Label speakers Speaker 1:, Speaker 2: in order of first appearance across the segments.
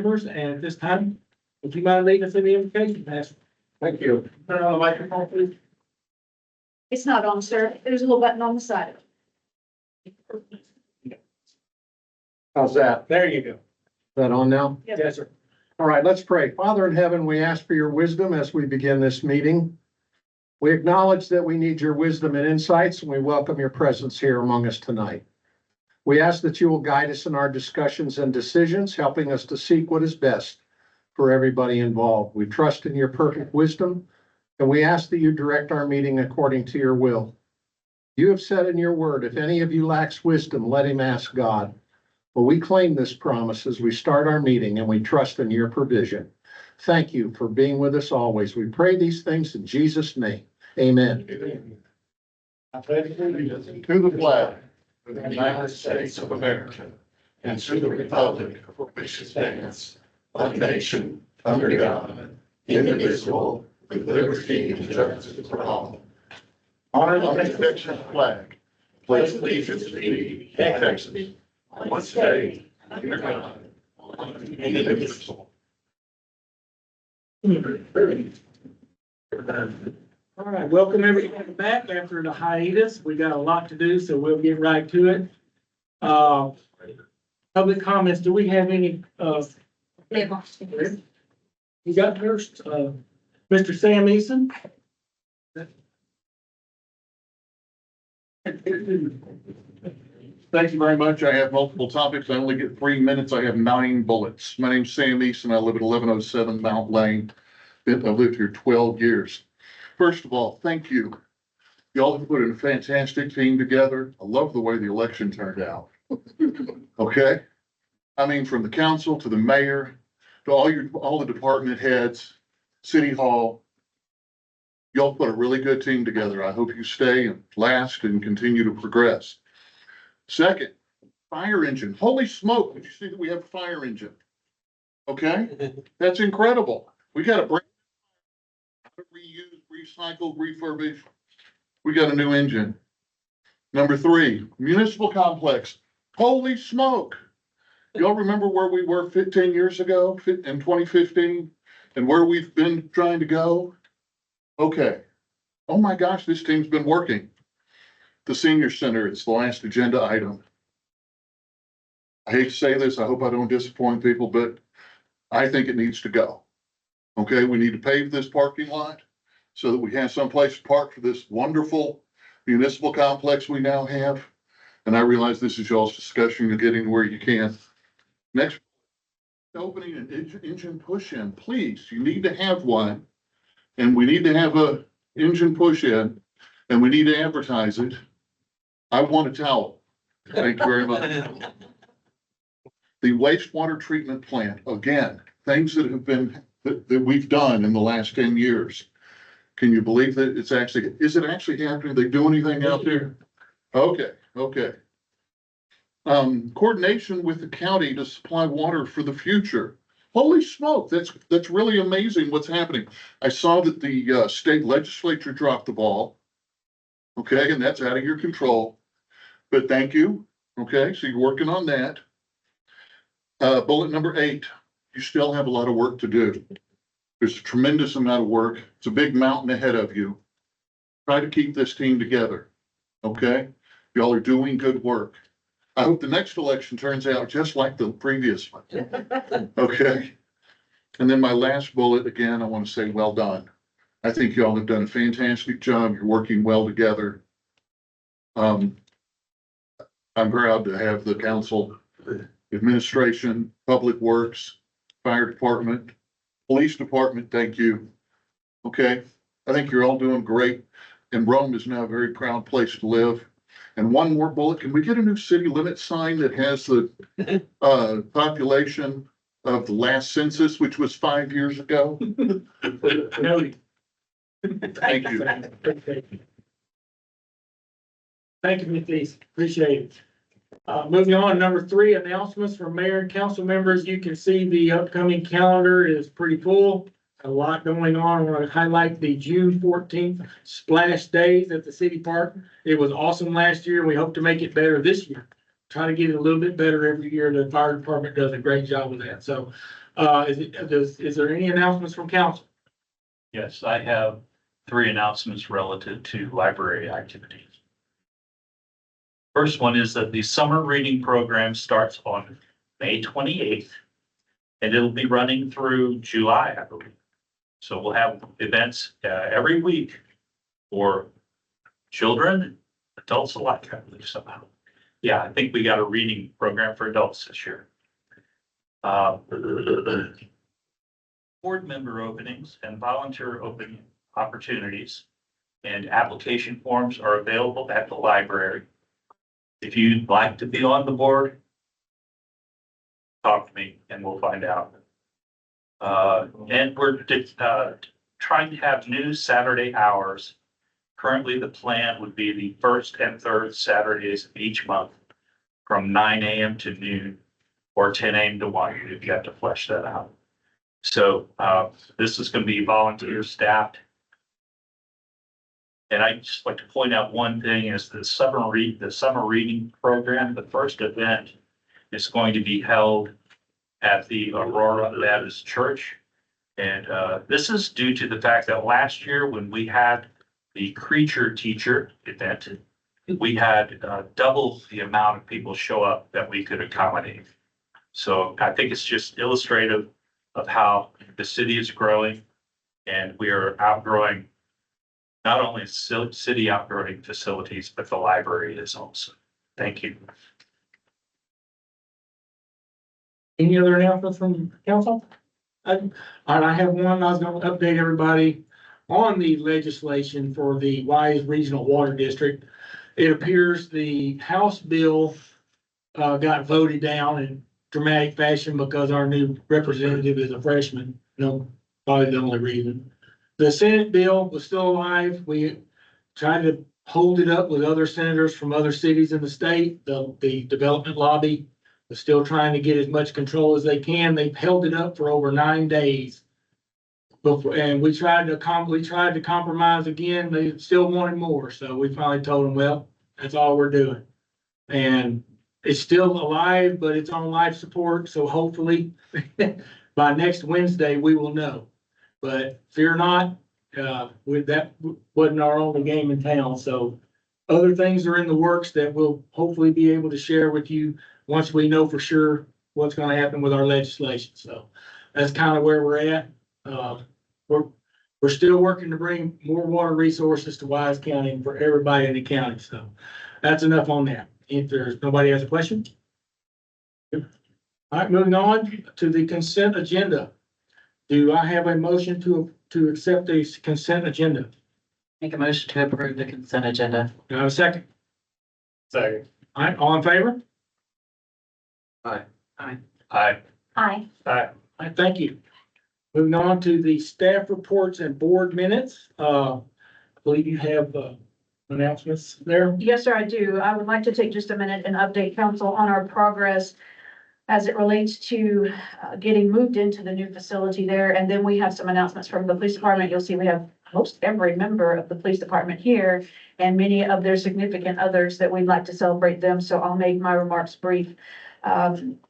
Speaker 1: members, and at this time, would you mind leading us in the invocation, Pastor?
Speaker 2: Thank you.
Speaker 1: Turn on the microphone, please.
Speaker 3: It's not on, sir. There's a little button on the side.
Speaker 2: How's that? Is
Speaker 1: There you go.
Speaker 2: that on now?
Speaker 1: Yes, sir.
Speaker 2: All right, let's pray. Father in heaven, we ask for your wisdom as we begin this meeting. We acknowledge that we need your wisdom and insights, and we welcome your presence here among us tonight. We ask that you will guide us in our discussions and decisions, helping us to seek what is best for everybody involved. We trust in your perfect wisdom, and we ask that you direct our meeting according to your will. You have said in your word, if any of you lacks wisdom, let him ask God. Well, we claim this promise as we start our meeting, and we trust in your provision. Thank you for being with us always. We pray these things in Jesus' name. Amen.
Speaker 4: I pledge allegiance to the flag of the United States of America and to the republic for which it stands, one nation, under God, indivisible, with liberty and justice for all. Honor the protection of the flag. Pledge allegiance to the Texas, one state, under God, indivisible.
Speaker 1: All right, welcome everybody back after the hiatus. We got a lot to do, so we'll get right to it. Public comments, do we have any, you got first, Mr. Sam Eason?
Speaker 4: Thank you very much. I have multiple topics. I only get 3 minutes. I have 9 bullets. My name's Sam Easton. I live at 1107 Mount Lane. I've lived here 12 years. First of all, thank you. Y'all have put in a fantastic team together. I love the way the election turned out. Okay? I mean, from the council to the mayor, to all the department heads, city hall. Y'all put a really good team together. I hope you stay and last and continue to progress. Second, fire engine. Holy smoke, did you see that we have a fire engine? Okay, that's incredible. We got to reuse, recycle, refurbish. We got a new engine. Number 3, municipal complex. Holy smoke. Y'all remember where we were 15 years ago in 2015 and where we've been trying to go? Okay. Oh my gosh, this team's been working. The senior center, it's the last agenda item. I hate to say this, I hope I don't disappoint people, but I think it needs to go. Okay, we need to pave this parking lot so that we have someplace to park for this wonderful municipal complex we now have. And I realize this is y'all's discussion, you're getting where you can. Next, opening an engine push-in, please, you need to have one. And we need to have a engine push-in and we need to advertise it. I want a towel. Thank you very much. The wastewater treatment plant, again, things that have been, that we've done in the last 10 years. Can you believe that is it actually happening? They do anything out there? Okay, okay. Coordination with the county to supply water for the future. Holy smoke, that's really amazing what's happening. I saw that the state legislature dropped the ball. Okay, and that's out of your control. But thank you. Okay, so you're working on that. Bullet number 8, you still have a lot of work to do. There's a tremendous amount of work. It's a big mountain ahead of you. Try to keep this team together. Okay, y'all are doing good work. I hope the next election turns out just like the previous one. Okay. And then my last bullet, again, I want to say well done. I think y'all have done a fantastic job. You're working well together. I'm proud to have the council, administration, public works, fire department, police department. Thank you. Okay. I think you're all doing great. And Rome is now a very proud place to live. And one more bullet, can we get a new city limit sign that has the population of the last census, which was 5 years ago?
Speaker 1: Noted.
Speaker 4: Thank you.
Speaker 1: Thank you, Ms. Eason. Appreciate it. Moving on, number 3, announcements from mayor and council members. You can see the upcoming calendar is pretty full. A lot going on. I want to highlight the June 14th Splash Days at the city park. It was awesome last year. We hope to make it better this year. try to get it a little bit better every year. The fire department does a great job with that. So, is there any announcements from council?
Speaker 5: Yes, I have 3 announcements relative to library activities. First one is that the summer reading program starts on May 28th, and it'll be running through July, I believe. So we'll have events every week for children, adults alike, I believe somehow. Yeah, I think we got a reading program for adults this year. Board member openings and volunteer opening opportunities and application forms are available at the library. If you'd like to be on the board, talk to me and we'll find out. And we're trying to have new Saturday hours. Currently, the plan would be the first and third Saturdays of each month from 9 a.m. to noon or 10 a.m. to 1. You've got to flesh that out. So this is going to be volunteer staffed. And I just like to point out one thing is the summer reading program. The first event is going to be held at the Aurora Baptist Church. And this is due to the fact that last year when we had the creature teacher event, we had double the amount of people show up that we could accommodate. So I think it's just illustrative of how the city is growing and we are outgrowing not only city outgrowing facilities, but the library is also. Thank you.
Speaker 1: Any other announcements from council? I have one. I was going to update everybody on the legislation for the Wise Regional Water District. It appears the House bill got voted down in dramatic fashion because our new representative is a freshman. No, probably the only reason. The Senate bill was still alive. We tried to hold it up with other senators from other cities in the state. The development lobby was still trying to get as much control as they can. They've held it up for over 9 days. And we tried to compromise again. They still wanted more. So we finally told them, well, that's all we're doing. And it's still alive, but it's on life support. So hopefully by next Wednesday, we will know. But fear not, that wasn't our only game in town. So other things are in the works that we'll hopefully be able to share with you once we know for sure what's going to happen with our legislation. So that's kind of where we're at. We're still working to bring more water resources to Wise County for everybody in the county. So that's enough on that. If there's nobody has a question. All right, moving on to the consent agenda. Do I have a motion to accept the consent agenda?
Speaker 6: Make a motion to approve the consent agenda.
Speaker 1: Do I have a second?
Speaker 5: Second.
Speaker 1: All right, all in favor?
Speaker 5: Aye.
Speaker 3: Aye.
Speaker 5: Aye.
Speaker 1: All right, thank you. Moving on to the staff reports and board minutes. I believe you have announcements there.
Speaker 3: Yes, sir, I do. I would like to take just a minute and update council on our progress as it relates to getting moved into the new facility there. And then we have some announcements from the police department. You'll see we have most every member of the police department here and many of their significant others that we'd like to celebrate them. So I'll make my remarks brief.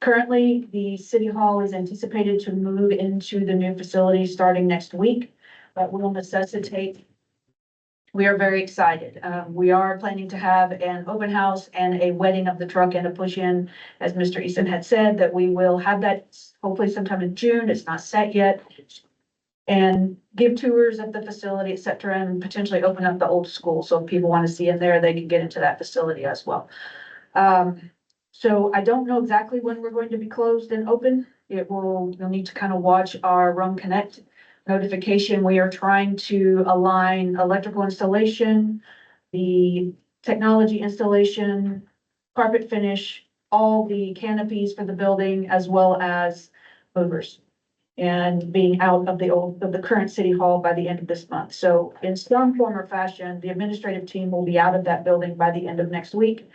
Speaker 3: Currently, the city hall is anticipated to move into the new facility starting next week. That will necessitate. We are very excited. We are planning to have an open house and a wedding of the truck and a push-in, as Mr. Easton had said, that we will have that hopefully sometime in June. It's not set yet. And give tours of the facility, et cetera, and potentially open up the old school. So if people want to see in there, they can get into that facility as well. So I don't know exactly when we're going to be closed and open. You'll need to kind of watch our Rhome Connect notification. We are trying to align electrical installation, the technology installation, carpet finish, all the canopies for the building, as well as movers, and being out of the current city hall by the end of this month. So in some form or fashion, the administrative team will be out of that building by the end of next week.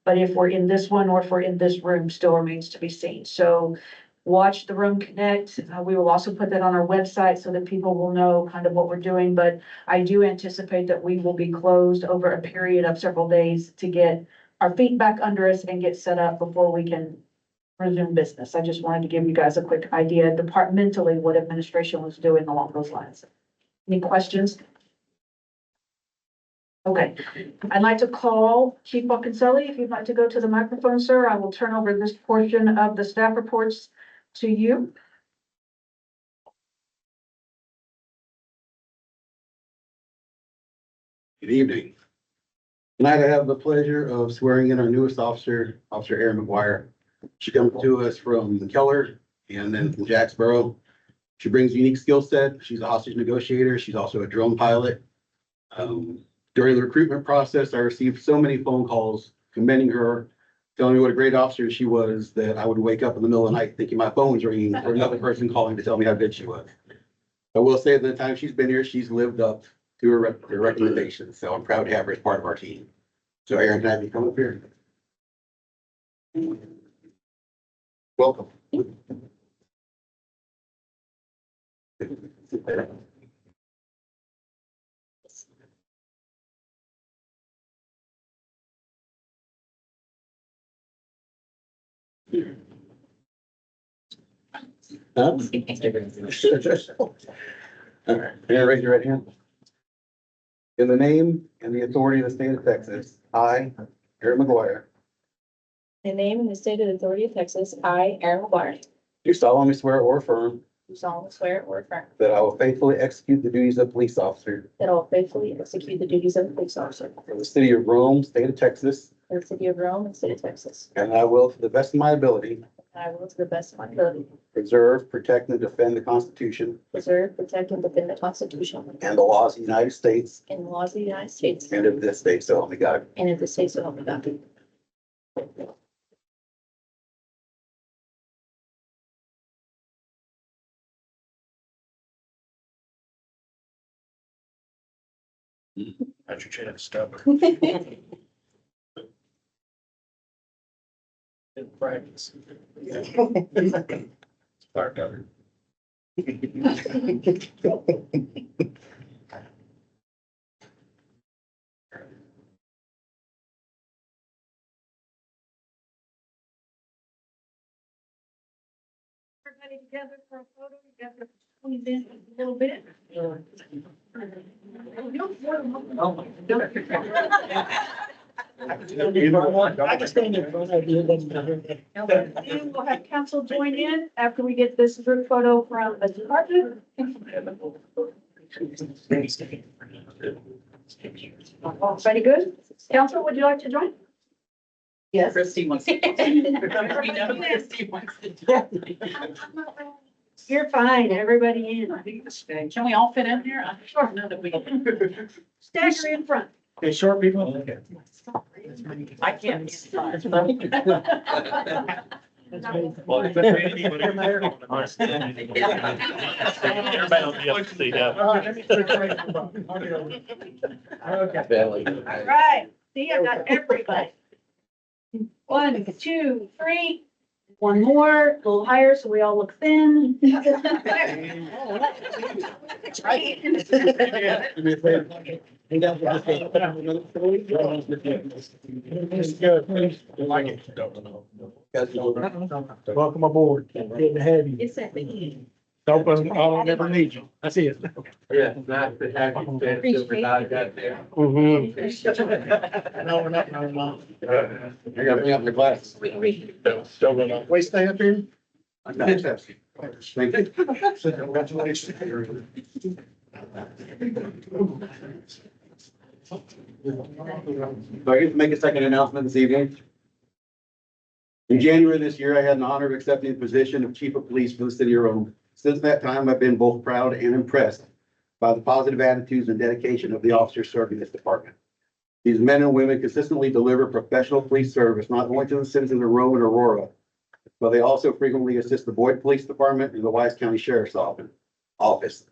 Speaker 3: But if we're in this one or if we're in this room, still remains to be seen. So watch the Rhome Connect. We will also put that on our website so that people will know kind of what we're doing. But I do anticipate that we will be closed over a period of several days to get our feet back under us and get set up before we can resume business. I just wanted to give you guys a quick idea departmentally what administration was doing along those lines. Any questions? Okay, I'd like to call Chief Balconcelli. If you'd like to go to the microphone, sir, I will turn over this portion of the staff reports to you.
Speaker 7: Good evening. Tonight I have the pleasure of swearing in our newest officer, Officer Erin McGuire. She comes to us from Keller and then from Jacksboro. She brings a unique skill set. She's a hostage negotiator. She's also a drone pilot. During the recruitment process, I received so many phone calls commending her, telling me what a great officer she was, that I would wake up in the middle of the night thinking my phone was ringing for another person calling to tell me how good she was. I will say that the time she's been here, she's lived up to her recommendations. So I'm proud to have her as part of our team. So Erin, can I have you come up here? Welcome. Huh? All right, raise your right hand. In the name and the authority of the state of Texas, I, Erin McGuire,
Speaker 8: In the name and the state of the authority of Texas, I, Aaron McGuire,
Speaker 7: do solemnly swear or affirm
Speaker 8: do solemnly swear or affirm
Speaker 7: that I will faithfully execute the duties of police officer
Speaker 8: that I will faithfully execute the duties of a police officer
Speaker 7: for the city of Rome, state of Texas,
Speaker 8: for the city of Rome and state of Texas.
Speaker 7: and I will, to the best of my ability,
Speaker 8: And I will, to the best of my ability,
Speaker 7: preserve, protect, and defend the Constitution
Speaker 8: preserve, protect, and defend the Constitution
Speaker 7: and the laws of the United States
Speaker 8: and the laws of the United States
Speaker 7: and of this state, so help me God.
Speaker 8: and of the state, so help me God.
Speaker 5: That's your chance, stop.
Speaker 1: Practice.
Speaker 5: Start over.
Speaker 3: Everybody together for a photo, you got to squeeze in a little bit.
Speaker 1: I can stand in front of you.
Speaker 3: And we'll have council join in after we get this group photo from the department. Everybody good? Council, would you like to join? Yes.
Speaker 6: Christie wants to. We know Christie wants to.
Speaker 3: You're fine, everybody in.
Speaker 6: Can we all fit in there? I'm sure know that we.
Speaker 3: Stagger in front.
Speaker 1: Okay, short people. Okay.
Speaker 6: I can't.
Speaker 5: Well, if anybody- Everybody will be able to see that.
Speaker 1: All right, let me switch right to the bottom. Okay.
Speaker 3: All right, see, I got everybody. 1, 2, 3. One more, a little higher, so we all look thin.
Speaker 1: Welcome aboard. Good to have you.
Speaker 8: It's at the end.
Speaker 1: I'll never need you. That's it.
Speaker 9: Yeah, nice to have you, Ben,
Speaker 8: Appreciate
Speaker 9: I got there.
Speaker 1: No, we're not, no.
Speaker 7: I gotta bring up my glasses.
Speaker 1: We stay up here?
Speaker 7: Thank you.
Speaker 1: Congratulations.
Speaker 7: So I get to make a second announcement this evening. In January of this year, I had the honor of accepting the position of Chief of Police for the city of Rome. Since that time, I've been both proud and impressed by the positive attitudes and dedication of the officers serving this department. These men and women consistently deliver professional police service, not only to the citizens of Rome and Aurora, but they also frequently assist the Boyd Police Department and the Wise County Sheriff's Office,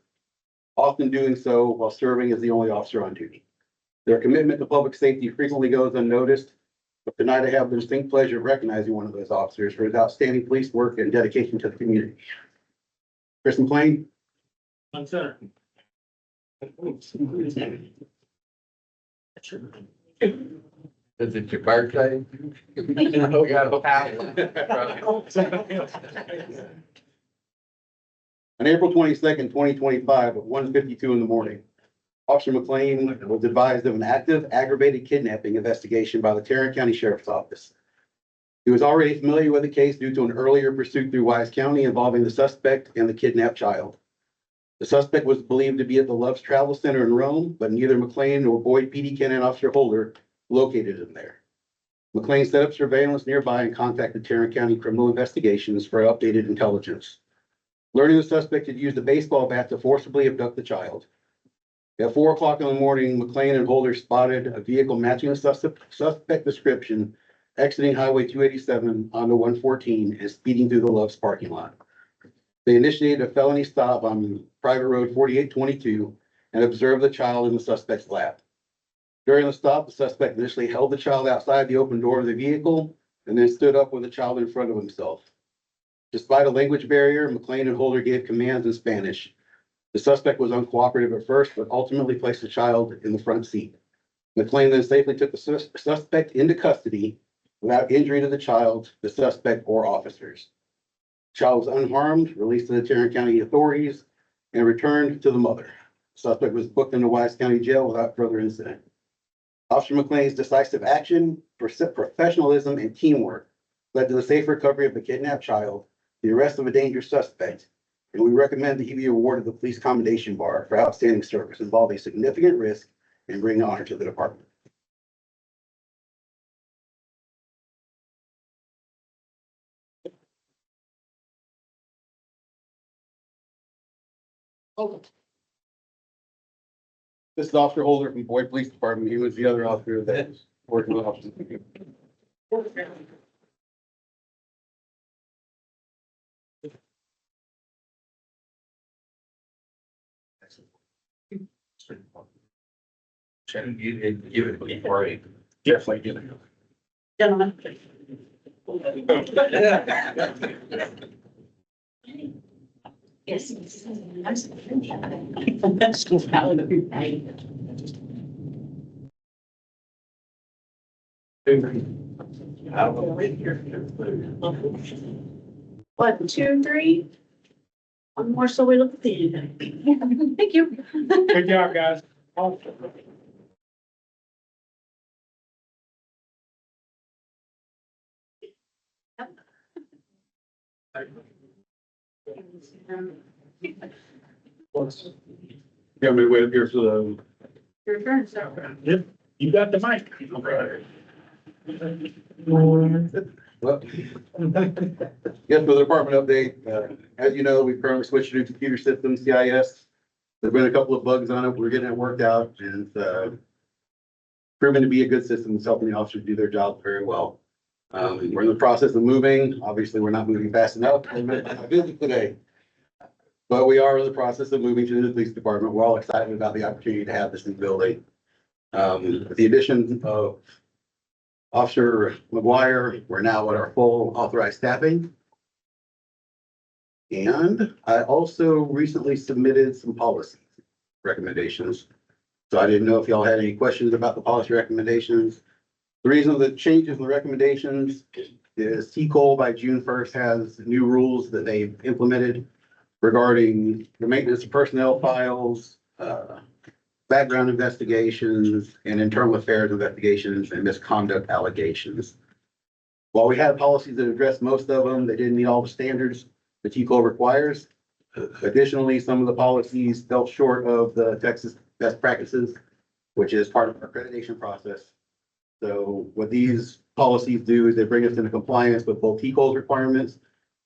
Speaker 7: often doing so while serving as the only officer on duty. Their commitment to public safety frequently goes unnoticed, but tonight I have the distinct pleasure of recognizing one of those officers for his outstanding police work and dedication to the community. Chris McLean.
Speaker 1: One center.
Speaker 9: Is it your birthday? We got a power.
Speaker 7: On April 22nd, 2025, at 1:52 in the morning, Officer McLean was advised of an active aggravated kidnapping investigation by the Tarrant County Sheriff's Office. He was already familiar with the case due to an earlier pursuit through Wise County involving the suspect and the kidnapped child. The suspect was believed to be at the Love's Travel Center in Rome, but neither McLean nor Boyd PD Cannon Officer Holder located him there. McLean set up surveillance nearby and contacted Tarrant County Criminal Investigations for updated intelligence. Learning the suspect had used a baseball bat to forcibly abduct the child. At 4 o'clock in the morning, McLean and Holder spotted a vehicle matching the suspect description exiting Highway 287 onto 114 and speeding through the Love's parking lot. They initiated a felony stop on private road 4822 and observed the child in the suspect's lap. During the stop, the suspect initially held the child outside the open door of the vehicle and then stood up with the child in front of himself. Despite a language barrier, McLean and Holder gave commands in Spanish. The suspect was uncooperative at first, but ultimately placed the child in the front seat. McLean then safely took the suspect into custody without injury to the child, the suspect, or officers. The child was unharmed, released to the Tarrant County authorities, and returned to the mother. The suspect was booked into Wise County Jail without further incident. Officer McLean's decisive action, professionalism, and teamwork led to the safe recovery of the kidnapped child, the arrest of a dangerous suspect, and we recommend that he be awarded the Police Commendation Bar for outstanding service involving significant risk and bring honor to the department. This is Officer Holder from Boyd Police Department. He was the other officer that was working with Officer.
Speaker 5: Shannon, you give it before I.
Speaker 1: Definitely get it.
Speaker 3: Gentlemen.
Speaker 6: Yes. School calendar.
Speaker 3: One, two, three. One more, so we look at the end. Thank you.
Speaker 1: Good job, guys.
Speaker 7: Yeah, we wait here for the.
Speaker 3: Your turn, sir.
Speaker 1: Yep, you got the mic.
Speaker 7: Well, yes, for the department update, as you know, we've currently switched to computer systems, CIS. There've been a couple of bugs on it. We're getting it worked out and proven to be a good system. It's helping the officers do their job very well. We're in the process of moving. Obviously, we're not moving fast enough. I visit today. But we are in the process of moving to the police department. We're all excited about the opportunity to have this new building. With the addition of Officer McGuire, we're now at our full authorized staffing. And I also recently submitted some policy recommendations. So I didn't know if y'all had any questions about the policy recommendations. The reason the changes in the recommendations is TCOL by June 1st has new rules that they've implemented regarding the maintenance of personnel files, background investigations, and internal affairs investigations and misconduct allegations. While we had policies that addressed most of them, they didn't meet all the standards the TCOL requires. Additionally, some of the policies fell short of the Texas best practices, which is part of our accreditation process. So what these policies do is they bring us into compliance with both TCOL's requirements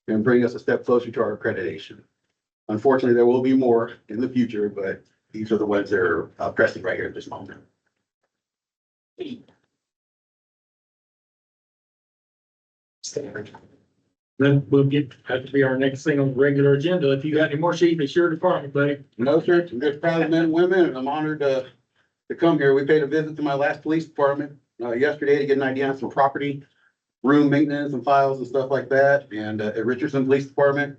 Speaker 7: and bring us a step closer to our accreditation. Unfortunately, there will be more in the future, but these are the ones that are pressing right here at this moment.
Speaker 1: Then we'll get, have to be our next thing on the regular agenda. If you got any more sheep, it's your department, buddy.
Speaker 7: No, sir, I'm just proud of men and women, and I'm honored to come here. We paid a visit to my last police department yesterday to get an idea on some property, room maintenance and files and stuff like that. And at Richardson Police Department,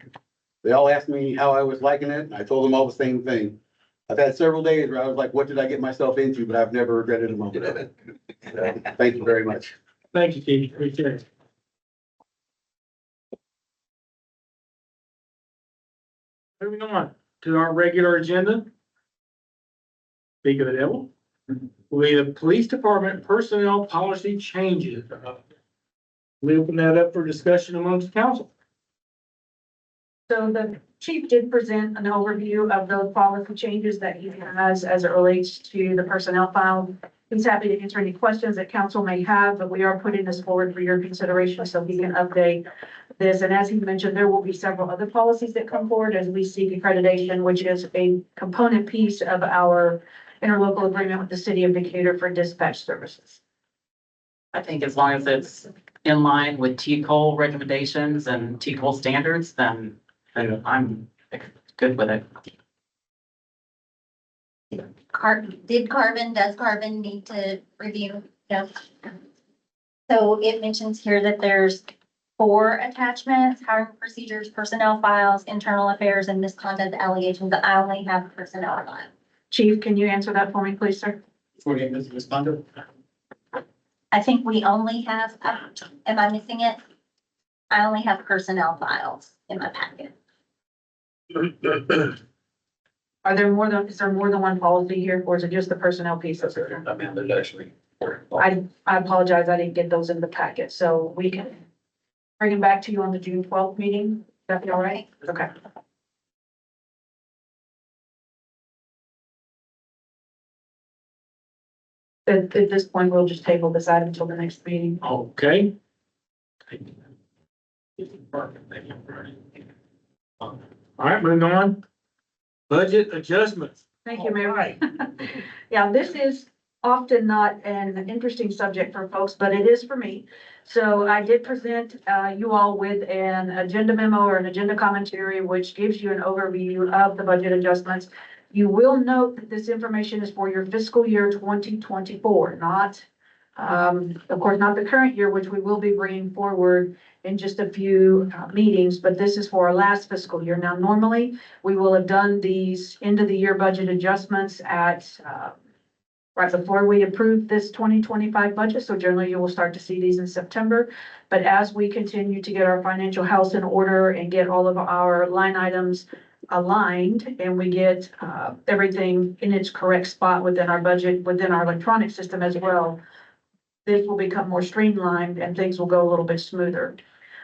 Speaker 7: they all asked me how I was liking it, and I told them all the same thing. I've had several days where I was like, what did I get myself into? But I've never regretted a moment of it. So, thank you very much.
Speaker 1: Thank you, Keith. Appreciate it. Moving on to our regular agenda. Speak of the devil. We have police department personnel policy changes. We open that up for discussion amongst council.
Speaker 3: So the chief did present an overview of those policy changes that he has as it relates to the personnel file. He's happy to answer any questions that council may have, but we are putting this forward for your consideration so he can update this. And as he mentioned, there will be several other policies that come forward as we seek accreditation, which is a component piece of our interlocal agreement with the city of Decatur for dispatch services.
Speaker 6: I think as long as it's in line with TCOL recommendations and TCOL standards, then I'm good with it.
Speaker 10: Does Carbon need to review? No. So it mentions here that there's 4 attachments: hiring procedures, personnel files, internal affairs, and misconduct allegations. I only have personnel file.
Speaker 3: Chief, can you answer that for me, please, sir?
Speaker 10: I think we only have, am I missing it? I only have personnel files in my packet.
Speaker 3: Are there more than, is there more than one policy here, or is it just the personnel piece? I apologize, I didn't get those in the packet, so we can bring them back to you on the June 12th meeting. That be all right? Okay. At this point, we'll just table this item until the next meeting.
Speaker 1: Okay. All right, moving on. Budget adjustments.
Speaker 3: Thank you, Mayor.
Speaker 1: All right.
Speaker 3: Yeah, this is often not an interesting subject for folks, but it is for me. So I did present you all with an agenda memo or an agenda commentary, which gives you an overview of the budget adjustments. You will note that this information is for your fiscal year 2024, not, of course, not the current year, which we will be bringing forward in just a few meetings, but this is for our last fiscal year. Now, normally, we will have done these end of the year budget adjustments at right before we approve this 2025 budget. So generally, you will start to see these in September. But as we continue to get our financial house in order and get all of our line items aligned, and we get everything in its correct spot within our budget, within our electronic system as well, this will become more streamlined and things will go a little bit smoother.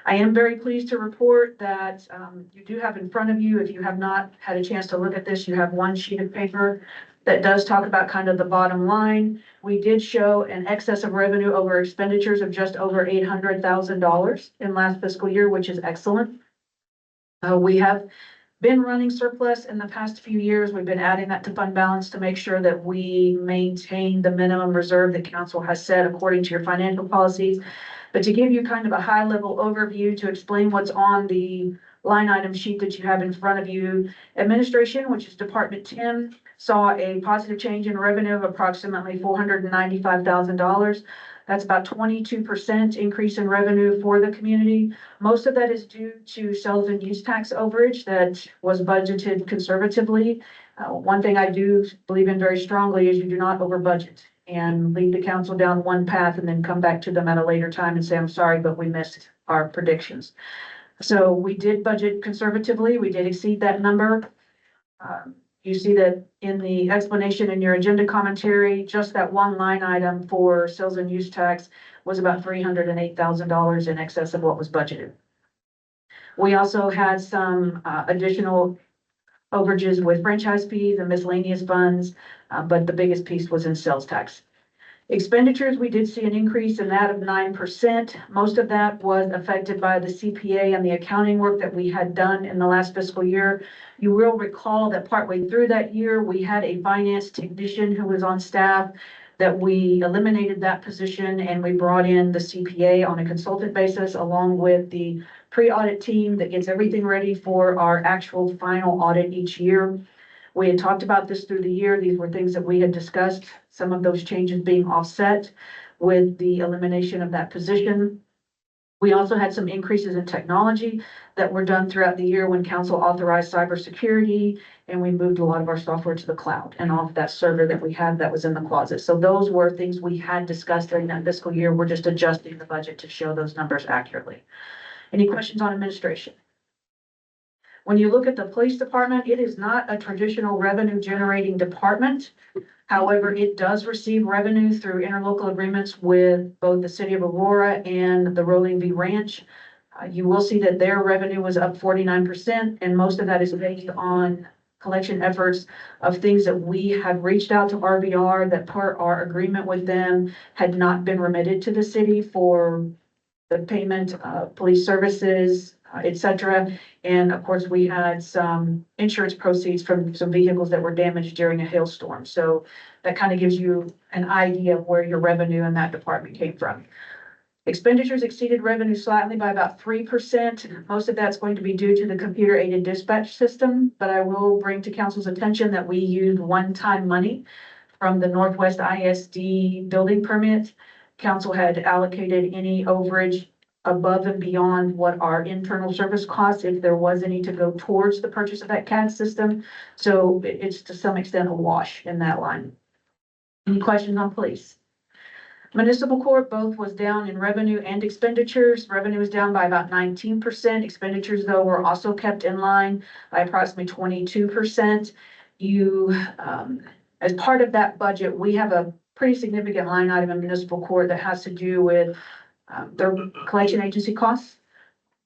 Speaker 3: I am very pleased to report that you do have in front of you, if you have not had a chance to look at this, you have one sheet of paper that does talk about kind of the bottom line. We did show an excess of revenue over expenditures of just over $800,000 in last fiscal year, which is excellent. We have been running surplus in the past few years. We've been adding that to fund balance to make sure that we maintain the minimum reserve that council has set according to your financial policies. But to give you kind of a high level overview to explain what's on the line item sheet that you have in front of you, administration, which is Department 10, saw a positive change in revenue of approximately $495,000. That's about 22% increase in revenue for the community. Most of that is due to sales and use tax overage that was budgeted conservatively. One thing I do believe in very strongly is you do not over budget and lead the council down one path and then come back to them at a later time and say, I'm sorry, but we missed our predictions. So we did budget conservatively. We did exceed that number. You see that in the explanation in your agenda commentary, just that one line item for sales and use tax was about $308,000 in excess of what was budgeted. We also had some additional overages with franchise fees and miscellaneous funds, but the biggest piece was in sales tax. Expenditures, we did see an increase in that of 9%. Most of that was affected by the CPA and the accounting work that we had done in the last fiscal year. You will recall that partway through that year, we had a finance technician who was on staff, that we eliminated that position and we brought in the CPA on a consultant basis along with the pre-audit team that gets everything ready for our actual final audit each year. We had talked about this through the year. These were things that we had discussed, some of those changes being offset with the elimination of that position. We also had some increases in technology that were done throughout the year when council authorized cybersecurity, and we moved a lot of our software to the cloud and off that server that we had that was in the closet. So those were things we had discussed during that fiscal year. We're just adjusting the budget to show those numbers accurately. Any questions on administration? When you look at the police department, it is not a traditional revenue generating department. However, it does receive revenue through interlocal agreements with both the city of Aurora and the Rolling V Ranch. You will see that their revenue was up 49%, and most of that is based on collection efforts of things that we had reached out to RVR that per our agreement with them had not been remitted to the city for the payment of police services, et cetera. And of course, we had some insurance proceeds from some vehicles that were damaged during a hailstorm. So that kind of gives you an idea of where your revenue in that department came from. Expenditures exceeded revenue slightly by about 3%. Most of that's going to be due to the computer-aided dispatch system, but I will bring to council's attention that we used one-time money from the Northwest ISD building permit. Council had allocated any overage above and beyond what our internal service costs, if there was any to go towards the purchase of that CAD system. So it's to some extent a wash in that line. Any questions on police? Municipal court both was down in revenue and expenditures. Revenue was down by about 19%. Expenditures, though, were also kept in line by approximately 22%. As part of that budget, we have a pretty significant line item in municipal court that has to do with their collection agency costs.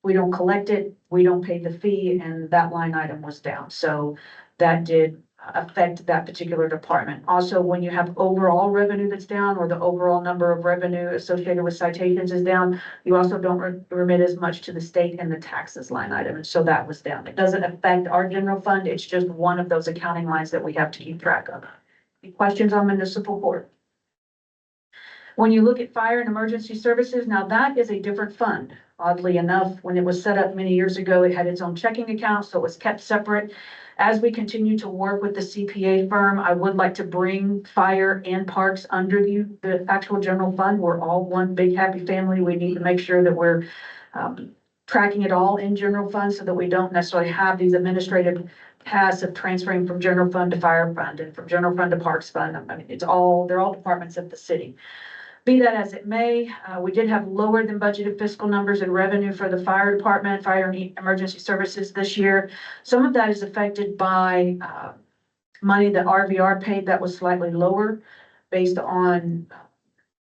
Speaker 3: We don't collect it, we don't pay the fee, and that line item was down. So that did affect that particular department. Also, when you have overall revenue that's down, or the overall number of revenue associated with citations is down, you also don't remit as much to the state and the taxes line item. And so that was down. It doesn't affect our general fund. It's just one of those accounting lines that we have to keep track of. Any questions on municipal court? When you look at fire and emergency services, now that is a different fund. Oddly enough, when it was set up many years ago, it had its own checking account, so it was kept separate. As we continue to work with the CPA firm, I would like to bring fire and parks under the actual general fund. We're all one big happy family. We need to make sure that we're tracking it all in general fund so that we don't necessarily have these administrative tasks of transferring from general fund to fire fund and from general fund to parks fund. I mean, they're all departments of the city. Be that as it may, we did have lower than budgeted fiscal numbers in revenue for the fire department, fire and emergency services this year. Some of that is affected by money that RVR paid that was slightly lower based on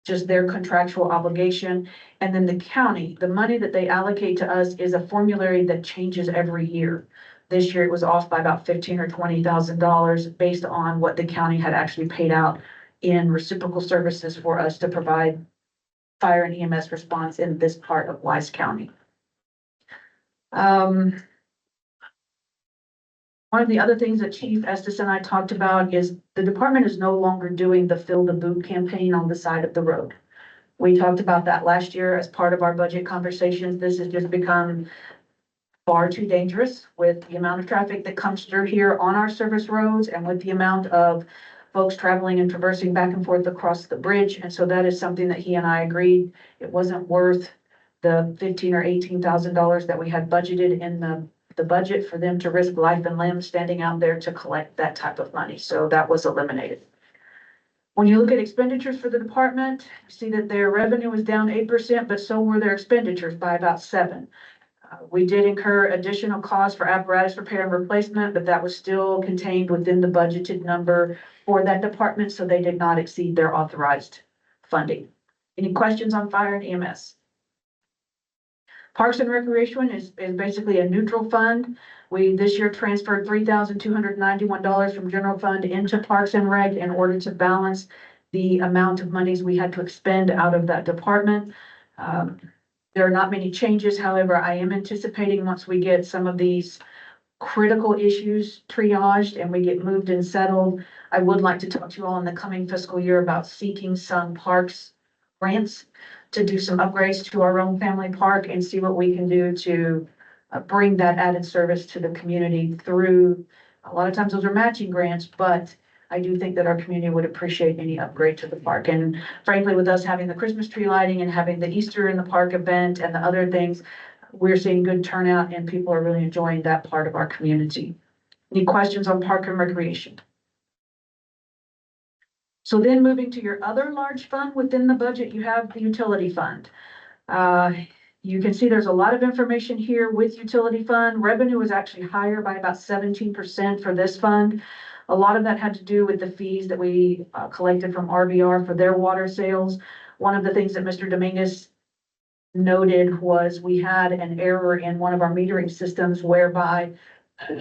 Speaker 3: just their contractual obligation. And then the county, the money that they allocate to us is a formulary that changes every year. This year it was off by about $15,000 or $20,000 based on what the county had actually paid out in reciprocal services for us to provide fire and EMS response in this part of Wise County. One of the other things that Chief Estes and I talked about is the department is no longer doing the Fill the Boot campaign on the side of the road. We talked about that last year as part of our budget conversations. This has just become far too dangerous with the amount of traffic that comes through here on our service roads and with the amount of folks traveling and traversing back and forth across the bridge. And so that is something that he and I agreed it wasn't worth the $15,000 or $18,000 that we had budgeted in the budget for them to risk life and limb standing out there to collect that type of money. So that was eliminated. When you look at expenditures for the department, you see that their revenue was down 8%, but so were their expenditures by about 7%. We did incur additional costs for apparatus repair and replacement, but that was still contained within the budgeted number for that department, so they did not exceed their authorized funding. Any questions on fire and EMS? Parks and Recreation is basically a neutral fund. We this year transferred $3,291 from general fund into Parks and Rec in order to balance the amount of monies we had to expend out of that department. There are not many changes. However, I am anticipating once we get some of these critical issues triaged and we get moved and settled, I would like to talk to you all in the coming fiscal year about seeking some parks grants to do some upgrades to our Rhome Family Park and see what we can do to bring that added service to the community through, a lot of times those are matching grants, but I do think that our community would appreciate any upgrade to the park. And frankly, with us having the Christmas tree lighting and having the Easter in the Park event and the other things, we're seeing good turnout and people are really enjoying that part of our community. Any questions on Park and Recreation? So then moving to your other large fund within the budget, you have the utility fund. You can see there's a lot of information here with utility fund. Revenue was actually higher by about 17% for this fund. A lot of that had to do with the fees that we collected from RBR for their water sales. One of the things that Mr. Dominguez noted was we had an error in one of our metering systems whereby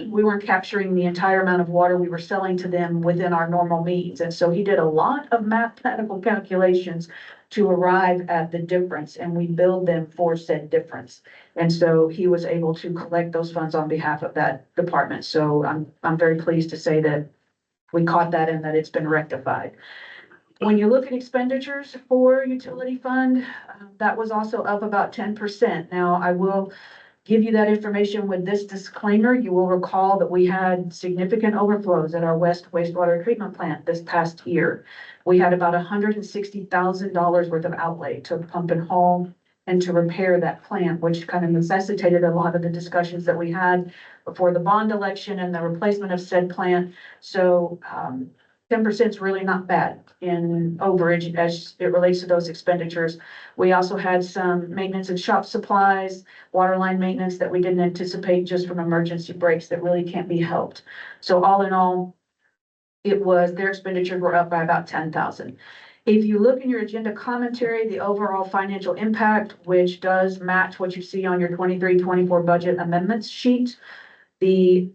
Speaker 3: we weren't capturing the entire amount of water we were selling to them within our normal means. And so he did a lot of mathematical calculations to arrive at the difference, and we billed them for said difference. And so he was able to collect those funds on behalf of that department. So I'm very pleased to say that we caught that and that it's been rectified. When you look at expenditures for utility fund, that was also up about 10%. Now, I will give you that information with this disclaimer. You will recall that we had significant overflows at our West wastewater treatment plant this past year. We had about $160,000 worth of outlay to pump and haul and to repair that plant, which kind of necessitated a lot of the discussions that we had before the bond election and the replacement of said plant. So 10% is really not bad in overage as it relates to those expenditures. We also had some maintenance and shop supplies, water line maintenance that we didn't anticipate just from emergency breaks that really can't be helped. So all in all, their expenditures were up by about 10,000. If you look in your agenda commentary, the overall financial impact, which does match what you see on your 23-24 budget amendments sheet, the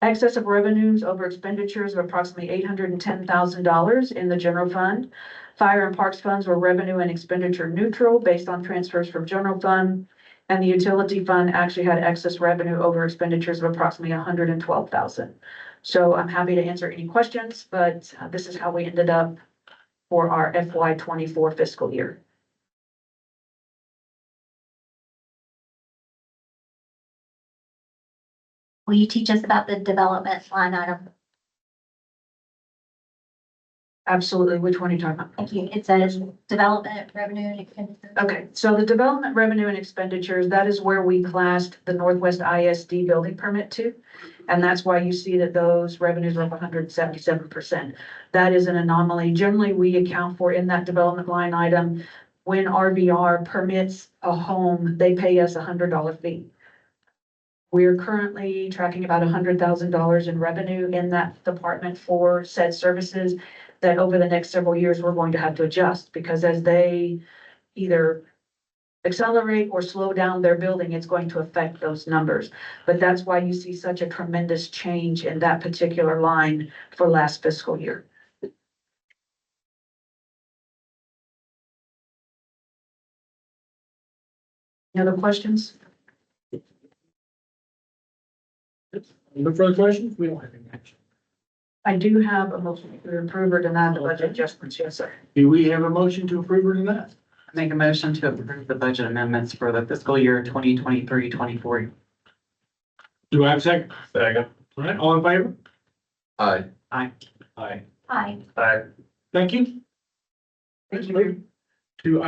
Speaker 3: excess of revenues over expenditures of approximately $810,000 in the general fund. Fire and parks funds were revenue and expenditure neutral based on transfers from general fund. And the utility fund actually had excess revenue over expenditures of approximately $112,000. So I'm happy to answer any questions, but this is how we ended up for our FY24 fiscal year.
Speaker 10: Will you teach us about the development line item?
Speaker 3: Absolutely. Which one are you talking about?
Speaker 10: Thank you. It says development revenue and expenditures.
Speaker 3: Okay, so the development revenue and expenditures, that is where we classed the Northwest ISD building permit to. And that's why you see that those revenues are up 177%. That is an anomaly. Generally, we account for in that development line item, when RBR permits a home, they pay us $100 fee. We're currently tracking about $100,000 in revenue in that department for said services that over the next several years, we're going to have to adjust because as they either accelerate or slow down their building, it's going to affect those numbers. But that's why you see such a tremendous change in that particular line for last fiscal year. Any other questions?
Speaker 1: No further questions? We don't have any action.
Speaker 3: I do have a motion to approve or deny the budget adjustments. Yes, sir.
Speaker 1: Do we have a motion to approve or deny?
Speaker 6: Make a motion to approve the budget amendments for the fiscal year 2023-24.
Speaker 1: Do I have a second?
Speaker 5: Second.
Speaker 1: All right, all in favor?
Speaker 9: Aye.
Speaker 5: Aye.
Speaker 10: Hi.
Speaker 5: Aye.
Speaker 1: Thank you.
Speaker 3: Thank you.
Speaker 1: Move to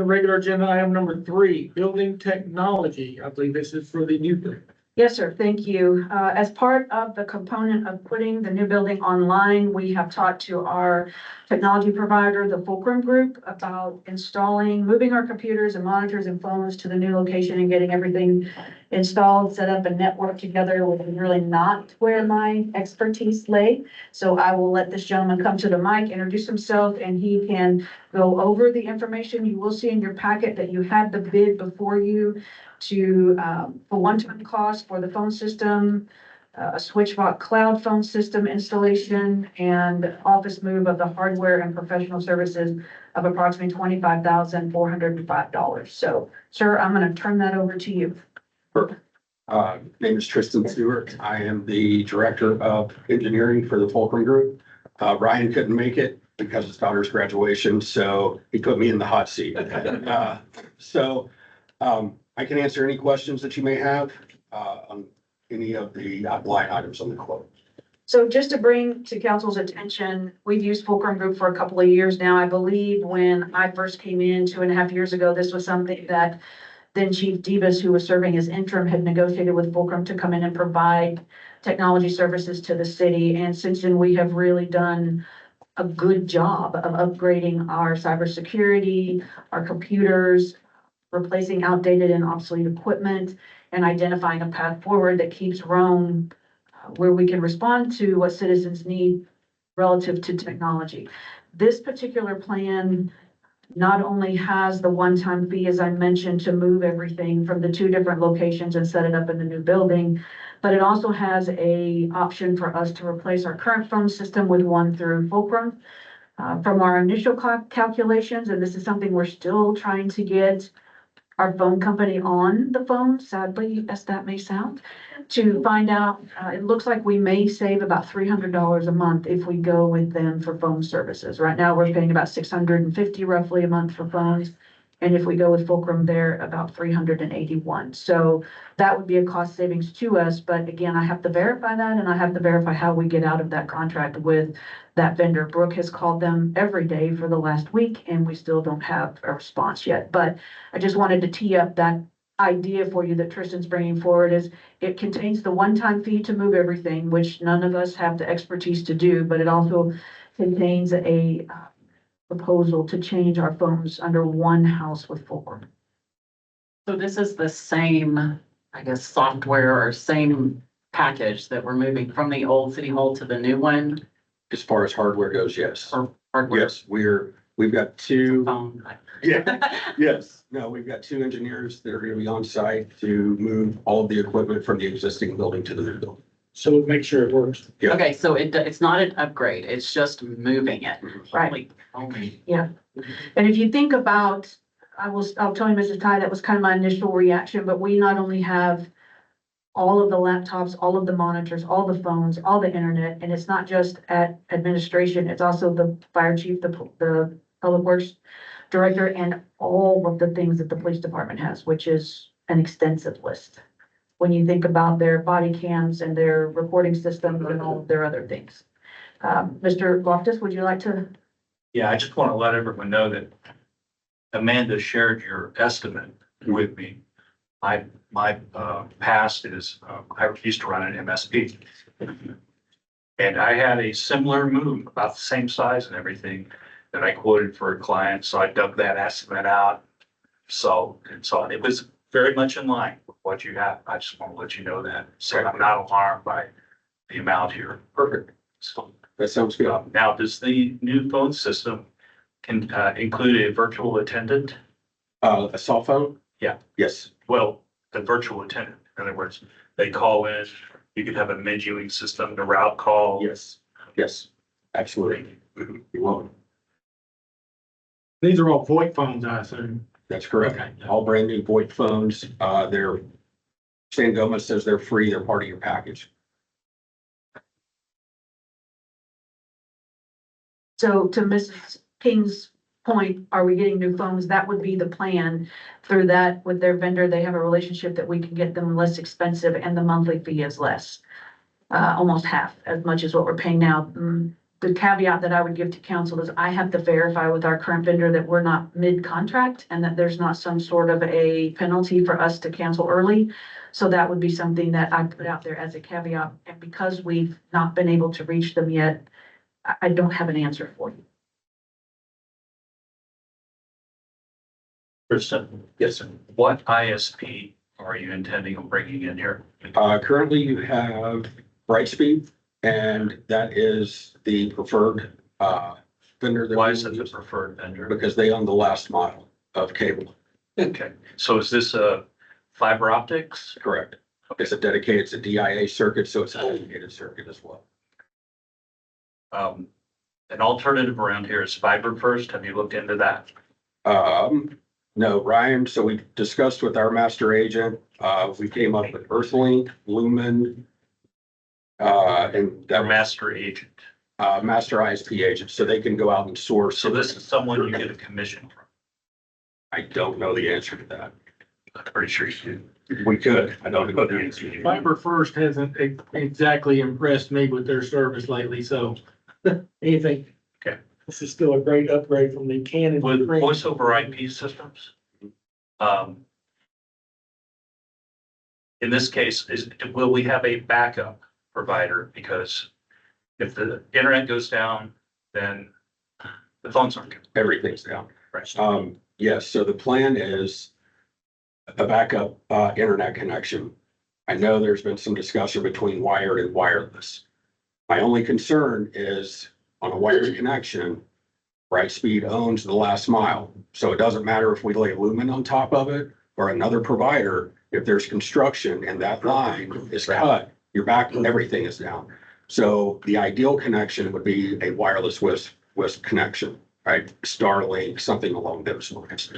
Speaker 1: regular agenda item number 3, building technology. I believe this is for the new building.
Speaker 3: Yes, sir. Thank you. As part of the component of putting the new building online, we have talked to our technology provider, the Fulcrum Group, about moving our computers and monitors and phones to the new location and getting everything installed, set up and networked together, which is really not where my expertise lay. So I will let this gentleman come to the mic, introduce himself, and he can go over the information. You will see in your packet that you had the bid before you for one-time cost for the phone system, a SwitchVault cloud phone system installation, and office move of the hardware and professional services of approximately $25,405. So, sir, I'm going to turn that over to you.
Speaker 11: Name is Tristan Stewart. I am the Director of Engineering for the Fulcrum Group. Ryan couldn't make it because of his daughter's graduation, so he put me in the hot seat. I can answer any questions that you may have on any of the line items on the quote.
Speaker 3: So just to bring to council's attention, we've used Fulcrum Group for a couple of years now. I believe when I first came in 2.5 years ago, this was something that then Chief Divas, who was serving as interim, had negotiated with Fulcrum to come in and provide technology services to the city. And since then, we have really done a good job of upgrading our cybersecurity, our computers, replacing outdated and obsolete equipment, and identifying a path forward that keeps Rome where we can respond to what citizens need relative to technology. This particular plan not only has the one-time fee, as I mentioned, to move everything from the 2 different locations and set it up in the new building, but it also has a option for us to replace our current phone system with one through Fulcrum. From our initial calculations, and this is something we're still trying to get our phone company on the phone, sadly, as that may sound, to find out, it looks like we may save about $300 a month if we go with them for phone services. Right now, we're paying about $650 roughly a month for phones. And if we go with Fulcrum, they're about $381. So that would be a cost savings to us. But again, I have to verify that, and I have to verify how we get out of that contract with that vendor. Brooke has called them every day for the last week, and we still don't have a response yet. But I just wanted to tee up that idea for you that Tristan's bringing forward. Is it contains the one-time fee to move everything, which none of us have the expertise to do, but it also contains a proposal to change our phones under one house with Fulcrum.
Speaker 6: So this is the same, I guess, software or same package that we're moving from the old city hall to the new one,
Speaker 11: As far as hardware goes, yes.
Speaker 6: or hardware?
Speaker 11: Yes, we've got 2,
Speaker 6: Phone.
Speaker 11: yes, no, we've got 2 engineers that are gonna be on site to move all of the equipment from the existing building to the new building.
Speaker 1: So make sure it works.
Speaker 11: Yeah.
Speaker 6: Okay, so it's not an upgrade, it's just moving it.
Speaker 3: Right.
Speaker 6: Only.
Speaker 3: And if you think about, I'll tell you, Mrs. Ty, that was kind of my initial reaction, but we not only have all of the laptops, all of the monitors, all the phones, all the internet, and it's not just at administration, it's also the fire chief, the public works director, and all of the things that the police department has, which is an extensive list. When you think about their body cams and their recording systems and all of their other things. Mr. Loftus, would you like to?
Speaker 5: Yeah, I just want to let everyone know that Amanda shared your estimate with me. My past is, I used to run an MSP. And I had a similar move, about the same size and everything, that I quoted for a client, so I dug that estimate out. So it was very much in line with what you have. I just want to let you know that, so I'm not alarmed by the amount here.
Speaker 11: Perfect.
Speaker 5: So,
Speaker 11: That sounds good.
Speaker 5: now, does the new phone system can include a virtual attendant?
Speaker 11: A cell phone?
Speaker 5: Yeah.
Speaker 11: Yes,
Speaker 5: Well, the virtual attendant, in other words, they call in, you could have a menuing system to route call.
Speaker 11: yes, absolutely. You're welcome.
Speaker 1: These are all VoIP phones, I assume.
Speaker 11: That's correct.
Speaker 1: Okay.
Speaker 11: All brand new VoIP phones. They're, San Gomez says they're free. They're part of your package.
Speaker 3: So to Mrs. King's point, are we getting new phones? That would be the plan. Through that, with their vendor, they have a relationship that we can get them less expensive and the monthly fee is less. Almost half as much as what we're paying now. The caveat that I would give to council is I have to verify with our current vendor that we're not mid-contract and that there's not some sort of a penalty for us to cancel early. So that would be something that I put out there as a caveat. And because we've not been able to reach them yet, I don't have an answer for you.
Speaker 5: Kristen? Yes, sir. What ISP are you intending on bringing in here?
Speaker 11: Currently you have Brightspeed, and that is the preferred, vendor. that
Speaker 5: Why
Speaker 11: we
Speaker 5: is it the
Speaker 11: use,
Speaker 5: preferred vendor?
Speaker 11: Because they own the last mile of cable.
Speaker 5: Okay, so is this a fiber optics?
Speaker 11: Correct. It's a dedicated, it's a DIA circuit, so it's a dedicated circuit as well.
Speaker 5: An alternative around here is fiber first. Have you looked into that?
Speaker 11: No, Ryan, so we discussed with our master agent, we came up with Earthlink, Lumen, and
Speaker 5: Their
Speaker 11: that
Speaker 5: master agent.
Speaker 11: master ISP agent, so they can go out and source.
Speaker 5: So this is someone you get a commission from.
Speaker 11: I don't know the answer to that.
Speaker 5: I'm pretty sure you do.
Speaker 11: We could, I don't know the answer.
Speaker 1: Fiber First hasn't exactly impressed me with their service lately, so anything.
Speaker 5: Okay.
Speaker 1: This is still a great upgrade from the Canon.
Speaker 5: With voice over IP systems, in this case, will we have a backup provider? Because if the internet goes down, then the phones aren't good.
Speaker 11: Everything's down.
Speaker 5: Right.
Speaker 11: Yes, so the plan is a backup, internet connection. I know there's been some discussion between wired and wireless. My only concern is on a wired connection, Brightspeed owns the last mile. So it doesn't matter if we lay lumen on top of it or another provider, if there's construction and that line is cut, your back, everything is down. So the ideal connection would be a wireless WISP connection, right? Starlink, something along those lines.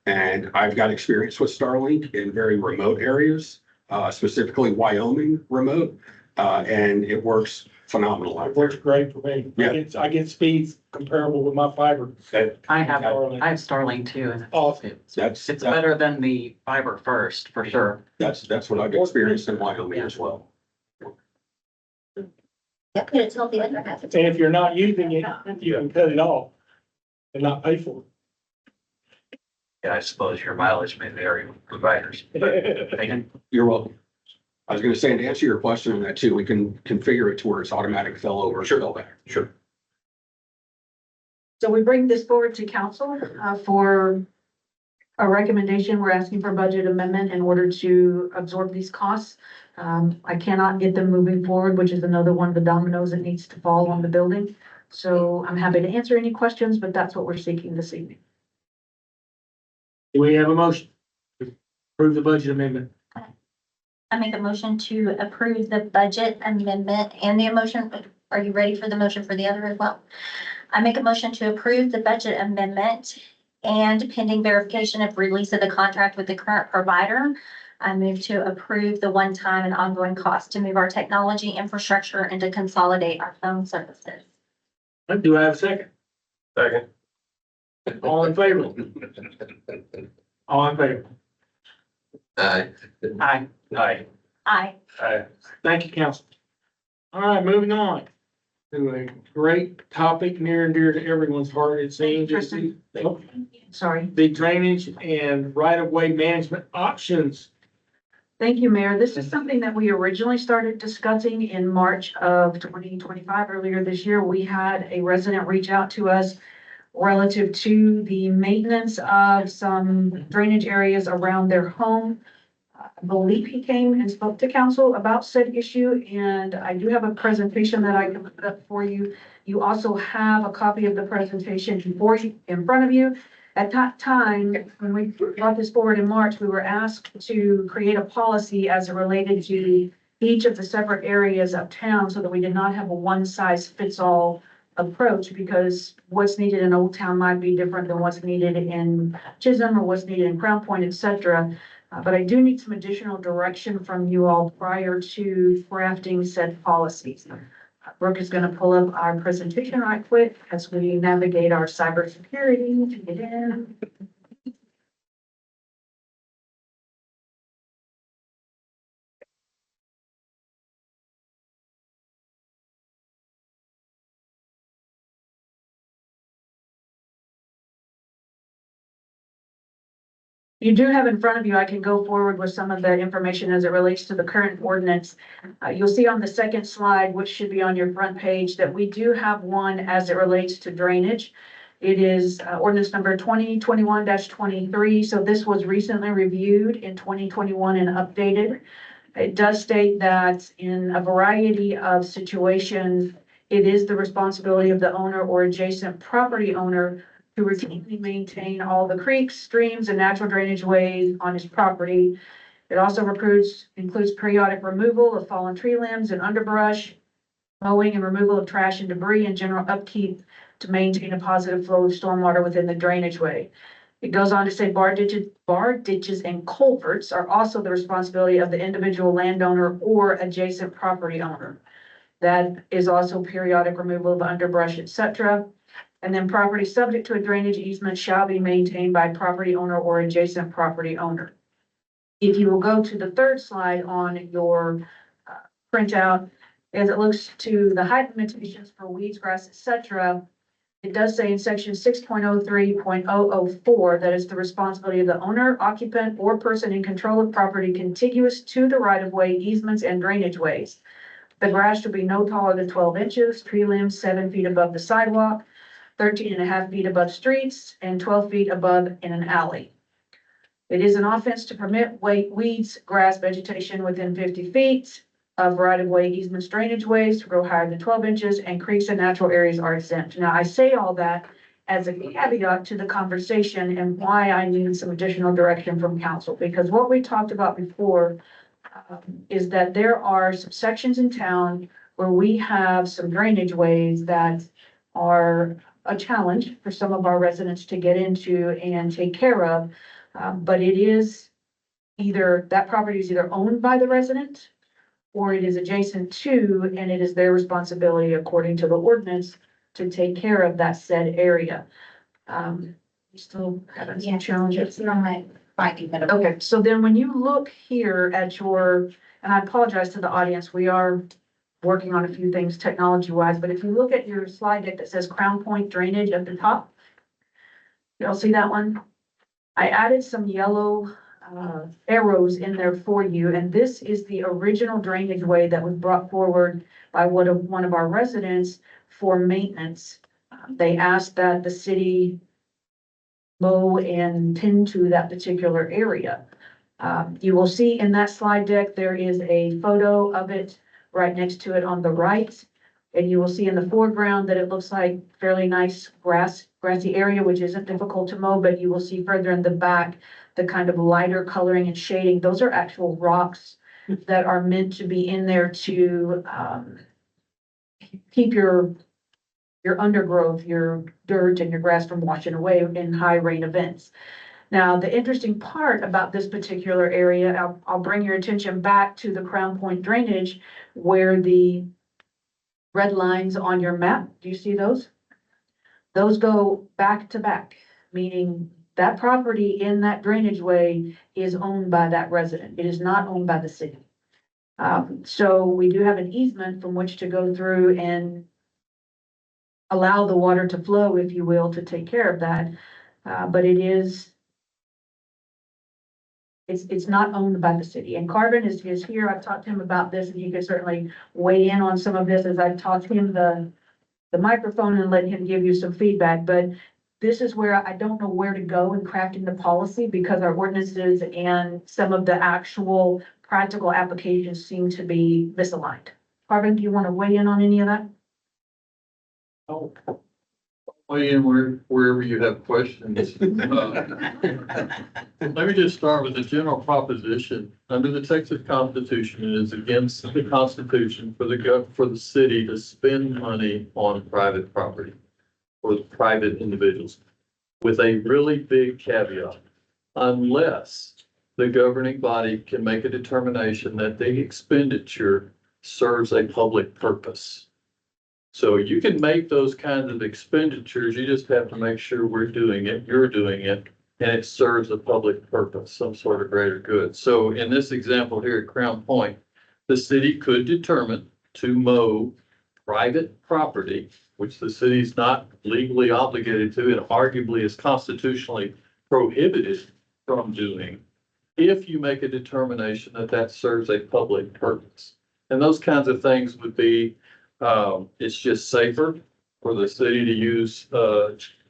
Speaker 11: And I've got experience with Starlink in very remote areas, specifically Wyoming remote, and it works phenomenal.
Speaker 1: It works great for me.
Speaker 11: Yeah.
Speaker 1: I get speeds comparable with my fiber.
Speaker 6: I have Starlink too, and
Speaker 1: Awesome.
Speaker 6: it's better than the fiber first, for sure.
Speaker 11: That's what I've experienced in Wyoming as well.
Speaker 10: Yep, but it's not the other half.
Speaker 1: And if you're not using it, you can cut it off and not pay for
Speaker 5: Yeah, I suppose your mileage may vary with providers.
Speaker 1: it.
Speaker 5: Thank you.
Speaker 11: You're welcome. I was gonna say, and to answer your question on that too, we can configure it to where it's automatic failover and fallback.
Speaker 5: Sure.
Speaker 3: So we bring this forward to council for a recommendation. We're asking for budget amendment in order to absorb these costs. I cannot get them moving forward, which is another one of the dominoes that needs to fall on the building. So I'm happy to answer any questions, but that's what we're seeking this evening.
Speaker 1: Do we have a motion to approve the budget amendment?
Speaker 10: I make a motion to approve the budget amendment and the motion. Are you ready for the motion for the other as well? I make a motion to approve the budget amendment and pending verification of release of the contract with the current provider. I move to approve the one-time and ongoing cost to move our technology infrastructure and to consolidate our phone services.
Speaker 1: Do I have a second?
Speaker 5: Second.
Speaker 1: All in favor? All in favor?
Speaker 6: Aye.
Speaker 5: Aye.
Speaker 10: Aye.
Speaker 5: Aye.
Speaker 1: Thank you, council. All right, moving on to a great topic near and dear to everyone's heart, it seems.
Speaker 3: Tristan.
Speaker 1: Oh,
Speaker 3: Sorry.
Speaker 1: the drainage and right-of-way management options.
Speaker 3: Thank you, Mayor. This is something that we originally started discussing in March of 2025. Earlier this year, we had a resident reach out to us relative to the maintenance of some drainage areas around their home. I believe he came and spoke to council about said issue, and I do have a presentation that I can put up for you. You also have a copy of the presentation in front of you. At that time, when we brought this forward in March, we were asked to create a policy as it related to each of the separate areas of town so that we did not have a one-size-fits-all approach, because what's needed in Old Town might be different than what's needed in Chisholm or what's needed in Crown Point, et cetera. But I do need some additional direction from you all prior to crafting said policies. Brooke is going to pull up our presentation right quick as we navigate our cybersecurity to get in. You do have in front of you, I can go forward with some of the information as it relates to the current ordinance. You'll see on the second slide, which should be on your front page, that we do have one as it relates to drainage. It is ordinance number 2021-23. So this was recently reviewed in 2021 and updated. It does state that in a variety of situations, it is the responsibility of the owner or adjacent property owner to routinely maintain all the creeks, streams, and natural drainage ways on his property. It also includes periodic removal of fallen tree limbs and underbrush, mowing and removal of trash and debris, and general upkeep to maintain a positive flow of stormwater within the drainage way. It goes on to say bar ditches and culverts are also the responsibility of the individual landowner or adjacent property owner. That is also periodic removal of underbrush, etc. And then property subject to a drainage easement shall be maintained by property owner or adjacent property owner. If you will go to the third slide on your printout, as it looks to the height limitations for weeds, grass, et cetera, it does say in section 6.03.004 that it's the responsibility of the owner, occupant, or person in control of property contiguous to the right-of-way easements and drainage ways. The grass should be no taller than 12 inches, tree limbs 7 feet above the sidewalk, 13.5 feet above streets, and 12 feet above in an alley. It is an offense to permit weeds, grass, vegetation within 50 feet of right-of-way easements, drainage ways to grow higher than 12 inches, and creeks and natural areas are exempt. Now, I say all that as a caveat to the conversation and why I need some additional direction from council, because what we talked about before is that there are some sections in town where we have some drainage ways that are a challenge for some of our residents to get into and take care of. But it is either, that property is either owned by the resident or it is adjacent to, and it is their responsibility according to the ordinance to take care of that said area. We still having some challenges.
Speaker 10: It's not finding that.
Speaker 3: Okay, so then when you look here at your, and I apologize to the audience, we are working on a few things technology wise, but if you look at your slide deck that says Crown Point drainage at the top, y'all see that one? I added some yellow arrows in there for you, and this is the original drainage way that was brought forward by one of our residents for maintenance. They asked that the city mow and tend to that particular area. You will see in that slide deck, there is a photo of it right next to it on the right. And you will see in the foreground that it looks like fairly nice grassy area, which isn't difficult to mow, but you will see further in the back, the kind of lighter coloring and shading. Those are actual rocks that are meant to be in there to keep your undergrowth, your dirt and your grass from washing away in high rain events. Now, the interesting part about this particular area, I'll bring your attention back to the Crown Point drainage where the red lines on your map, do you see those? Those go back to back, meaning that property in that drainage way is owned by that resident. It is not owned by the city. So we do have an easement from which to go through and allow the water to flow, if you will, to take care of that. But it's not owned by the city. And Carvin is here. I've talked to him about this, and he could certainly weigh in on some of this as I've taught him the microphone and let him give you some feedback. But this is where I don't know where to go in crafting the policy because our ordinances and some of the actual practical applications seem to be misaligned. Carvin, do you want to weigh in on any of that?
Speaker 12: Weigh in wherever you have questions. Let me just start with the general proposition. Under the Texas Constitution, it is against the Constitution for the city to spend money on private property or private individuals, with a really big caveat, unless the governing body can make a determination that the expenditure serves a public purpose. So you can make those kinds of expenditures, you just have to make sure we're doing it, you're doing it, and it serves a public purpose, some sort of greater good. So in this example here at Crown Point, the city could determine to mow private property, which the city's not legally obligated to and arguably is constitutionally prohibited from doing, if you make a determination that that serves a public purpose. And those kinds of things would be, it's just safer for the city to use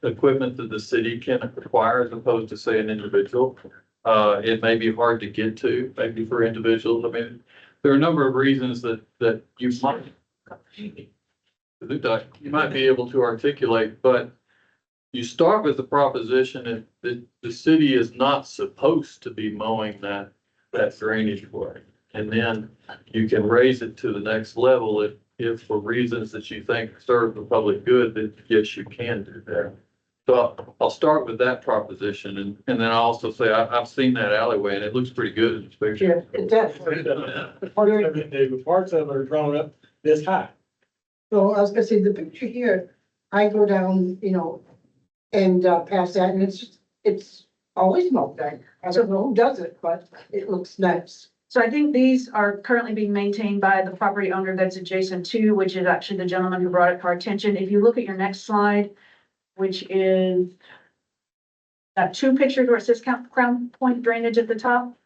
Speaker 12: equipment that the city can acquire as opposed to, say, an individual. It may be hard to get to, maybe for individuals. I mean, there are a number of reasons that you might be able to articulate, but you start with the proposition that the city is not supposed to be mowing that drainage way. And then you can raise it to the next level if for reasons that you think serve the public good, that yes, you can do that. So I'll start with that proposition, and then I'll also say I've seen that alleyway and it looks pretty good in this picture.
Speaker 13: Yeah, it does.
Speaker 1: Parts of it are drawn up this high.
Speaker 13: So I was gonna say, the picture here, I go down, and past that, and it's always mowed there. I don't know who does it, but it looks nice.
Speaker 3: So I think these are currently being maintained by the property owner that's adjacent to, which is actually the gentleman who brought it to our attention. If you look at your next slide, which is that two pictures where it says Crown Point drainage at the top,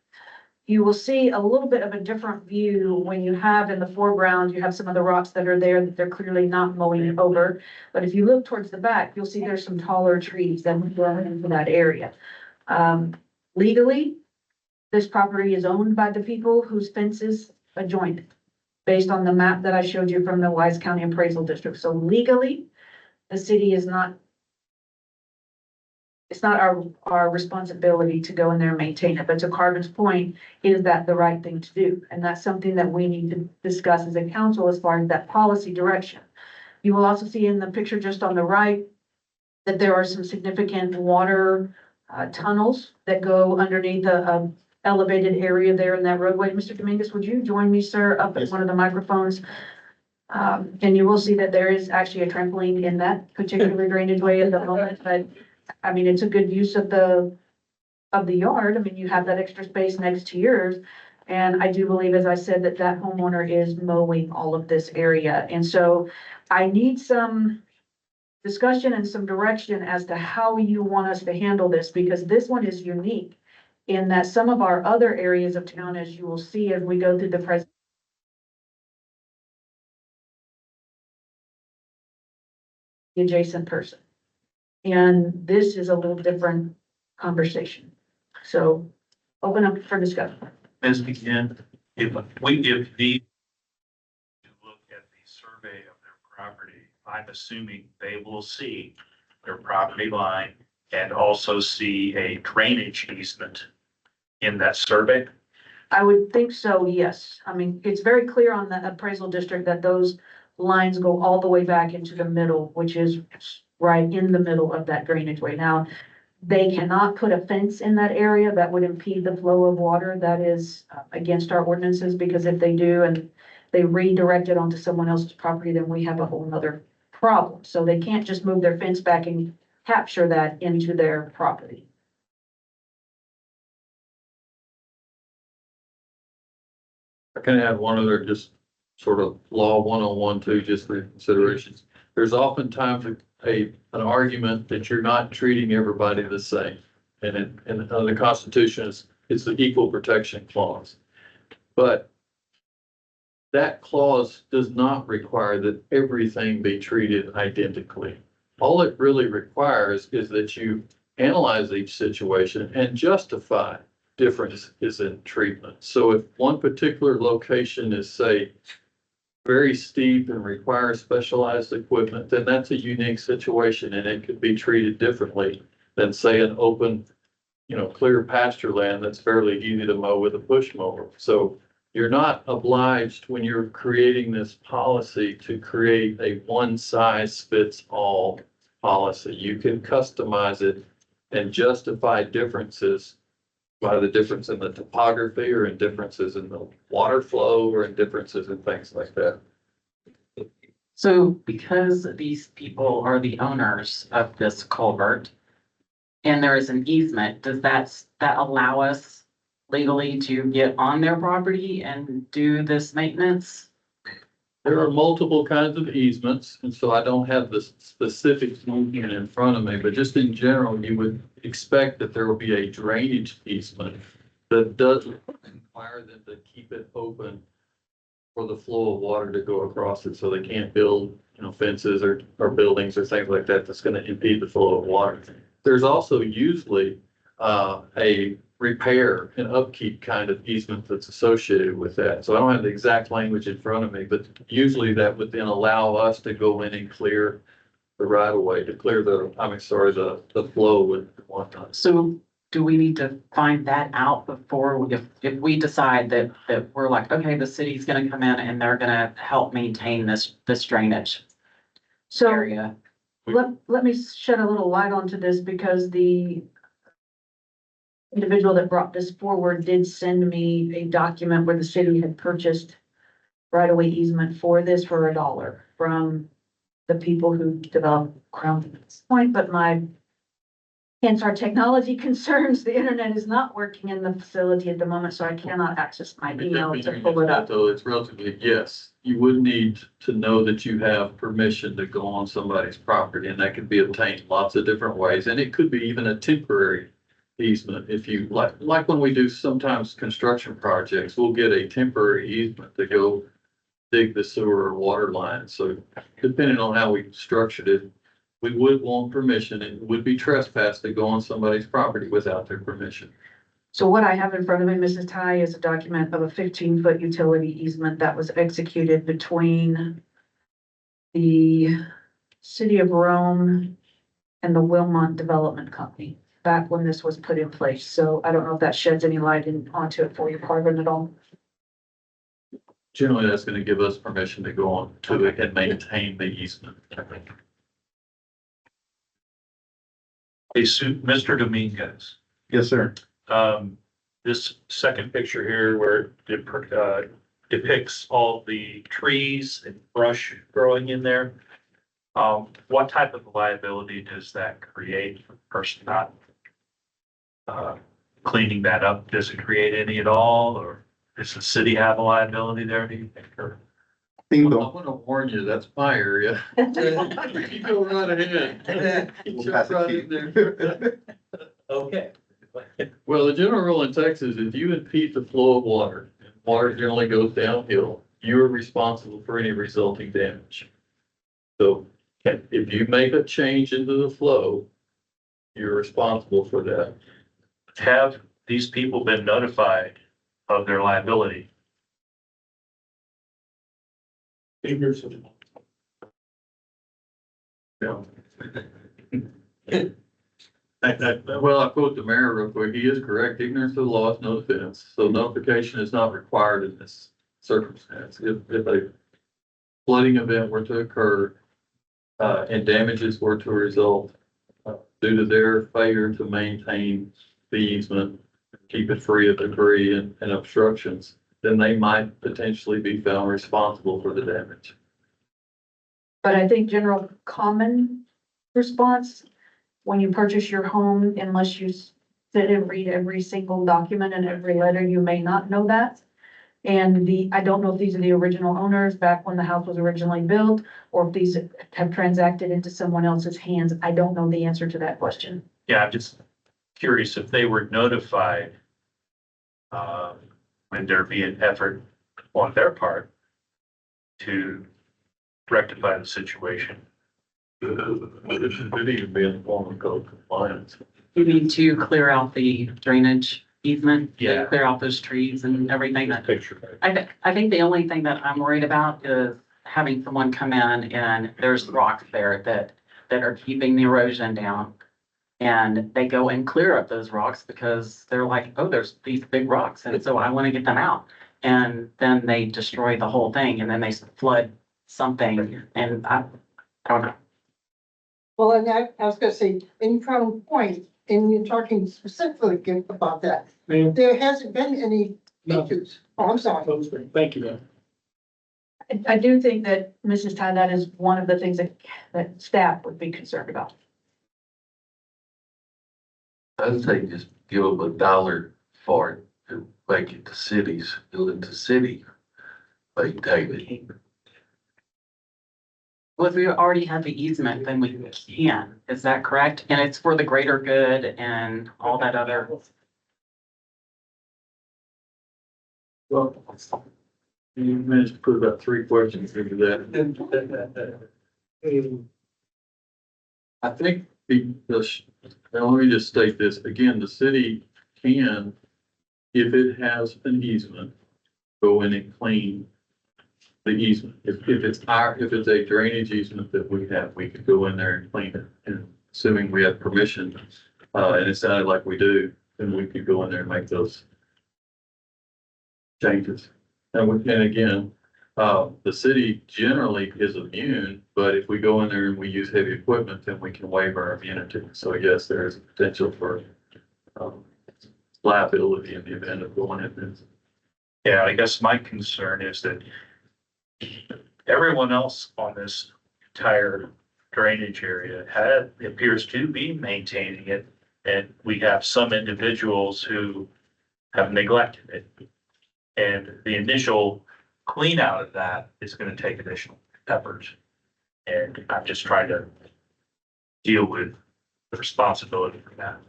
Speaker 3: you will see a little bit of a different view when you have in the foreground, you have some of the rocks that are there that they're clearly not mowing it over. But if you look towards the back, you'll see there's some taller trees that would grow into that area. Legally, this property is owned by the people whose fences adjoin it, based on the map that I showed you from the Wise County Appraisal District. So legally, the city is not, it's not our responsibility to go in there and maintain it. But to Carvin's point, is that the right thing to do? And that's something that we need to discuss as a council as far as that policy direction. You will also see in the picture just on the right that there are some significant water tunnels that go underneath the elevated area there in that roadway. Mr. Dominguez, would you join me, sir, up at one of the microphones? And you will see that there is actually a trampoline in that particular drainage way at the moment, but I mean, it's a good use of the yard. I mean, you have that extra space next to yours. And I do believe, as I said, that that homeowner is mowing all of this area. And so I need some discussion and some direction as to how you want us to handle this, because this one is unique in that some of our other areas of town, as you will see as we go through the present, the adjacent person. And this is a little different conversation. So open up for discussion.
Speaker 5: Ms. McKinn, if the look at the survey of their property, I'm assuming they will see their property line and also see a drainage easement in that survey.
Speaker 3: I would think so, yes. I mean, it's very clear on the appraisal district that those lines go all the way back into the middle, which is right in the middle of that drainage way. Now, they cannot put a fence in that area that would impede the flow of water. That is against our ordinances, because if they do and they redirect it onto someone else's property, then we have a whole nother problem. So they can't just move their fence back and capture that into their property.
Speaker 12: I can add one other just sort of law 101 too, just for considerations. There's oftentimes an argument that you're not treating everybody the same. And the Constitution it's the equal protection clause. But that clause does not require that everything be treated identically. All it really requires is that you analyze each situation and justify differences in treatment. So if one particular location is, say, very steep and requires specialized equipment, then that's a unique situation and it could be treated differently than, say, an open, clear pasture land that's fairly easy to mow with a push mower. So you're not obliged, when you're creating this policy, to create a one size fits all policy. You can customize it and justify differences by the difference in the topography or in differences in the water flow or in differences in things like that.
Speaker 6: So because these people are the owners of this culvert and there is an easement, does that allow us legally to get on their property and do this maintenance?
Speaker 12: There are multiple kinds of easements, and so I don't have the specifics in front of me, but just in general, you would expect that there will be a drainage easement that does require them to keep it open for the flow of water to go across it, so they can't build, fences or buildings or things like that that's going to impede the flow of water. There's also usually a repair and upkeep kind of easement that's associated with that. So I don't have the exact language in front of me, but usually that would then allow us to go in and clear the right of way, to clear the flow and whatnot.
Speaker 6: So do we need to find that out before, if we decide that we're like, okay, the city's gonna come in and they're gonna help maintain this drainage
Speaker 3: So
Speaker 6: area?
Speaker 3: let me shed a little light onto this, because the individual that brought this forward did send me a document where the city had purchased right-of-way easement for this for $1 from the people who developed Crown Point, but my Hence our technology concerns. The internet is not working in the facility at the moment, so I cannot access my email to pull it up.
Speaker 12: Though it's relatively, yes, you would need to know that you have permission to go on somebody's property, and that could be obtained lots of different ways, and it could be even a temporary easement. If you, like when we do sometimes construction projects, we'll get a temporary easement to go dig the sewer or water line. So depending on how we structured it, we would want permission. It would be trespass to go on somebody's property without their permission.
Speaker 3: So what I have in front of me, Mrs. Ty, is a document of a 15-foot utility easement that was executed between the city of Rome and the Wilmont Development Company back when this was put in place. So I don't know if that sheds any light onto it for you, Carvin, at all.
Speaker 12: Generally, that's gonna give us permission to go on to it and maintain the easement.
Speaker 5: Hey, Mr. Dominguez,
Speaker 4: Yes, sir.
Speaker 5: this second picture here where it depicts all the trees and brush growing in there. What type of liability does that create for the person not cleaning that up? Does it create any at all, or does the city have a liability there, do you think? Or
Speaker 12: I'm gonna warn you, that's my area. You go right ahead.
Speaker 7: We'll
Speaker 12: Jump
Speaker 7: pass it
Speaker 12: right
Speaker 7: to
Speaker 12: in there.
Speaker 5: okay.
Speaker 12: Well, the general rule in Texas, if you impede the flow of water, and water generally goes downhill, you are responsible for any resulting damage. So if you make a change into the flow, you're responsible for that.
Speaker 5: Have these people been notified of their liability?
Speaker 12: Yeah. Well, I quote the mayor real quick. He is correct. Ignorance of the law is no offense. So notification is not required in this circumstance. If a flooding event were to occur, and damages were to result due to their failure to maintain the easement, keep it free of debris and obstructions, then they might potentially be found responsible for the damage.
Speaker 3: But I think general common response, when you purchase your home, unless you sit and read every single document and every letter, you may not know that. And I don't know if these are the original owners back when the house was originally built, or if these have transacted into someone else's hands. I don't know the answer to that question.
Speaker 5: Yeah, I'm just curious if they were notified, would there be an effort on their part to rectify the situation?
Speaker 12: It should even be in the form of code compliance.
Speaker 6: You need to clear out the drainage easement.
Speaker 5: Yeah.
Speaker 6: Clear out those trees and everything that.
Speaker 5: Picture.
Speaker 6: I think the only thing that I'm worried about is having someone come in and there's rocks there that are keeping the erosion down. And they go and clear up those rocks because they're like, oh, there's these big rocks, and so I want to get them out. And then they destroy the whole thing, and then they flood something, and I don't know.
Speaker 13: Well, and I was gonna say, in Crown Point, and you're talking specifically about that,
Speaker 1: Ma'am?
Speaker 13: there hasn't been any
Speaker 1: No.
Speaker 13: issues. Oh, I'm sorry.
Speaker 1: Thank you, ma'am.
Speaker 3: I do think that, Mrs. Ty, that is one of the things that staff would be concerned about.
Speaker 9: I'd say just give them $1 for it to make it the cities, let the city maintain it.
Speaker 6: Well, if we already have the easement, then we can, is that correct? And it's for the greater good and all that other.
Speaker 12: Well, you managed to put about 3 questions into that. I think now let me just state this, again, the city can, if it has an easement, go in and clean the easement. If it's a drainage easement that we have, we could go in there and clean it, and assuming we have permission, and it sounded like we do, then we could go in there and make those changes. And again, the city generally is immune, but if we go in there and we use heavy equipment, then we can waive our immunity. So yes, there is a potential for liability in the event of going in there.
Speaker 5: Yeah, I guess my concern is that everyone else on this entire drainage area appears to be maintaining it And we have some individuals who have neglected it. And the initial clean out of that is gonna take additional effort. And I'm just trying to deal with the responsibility for that.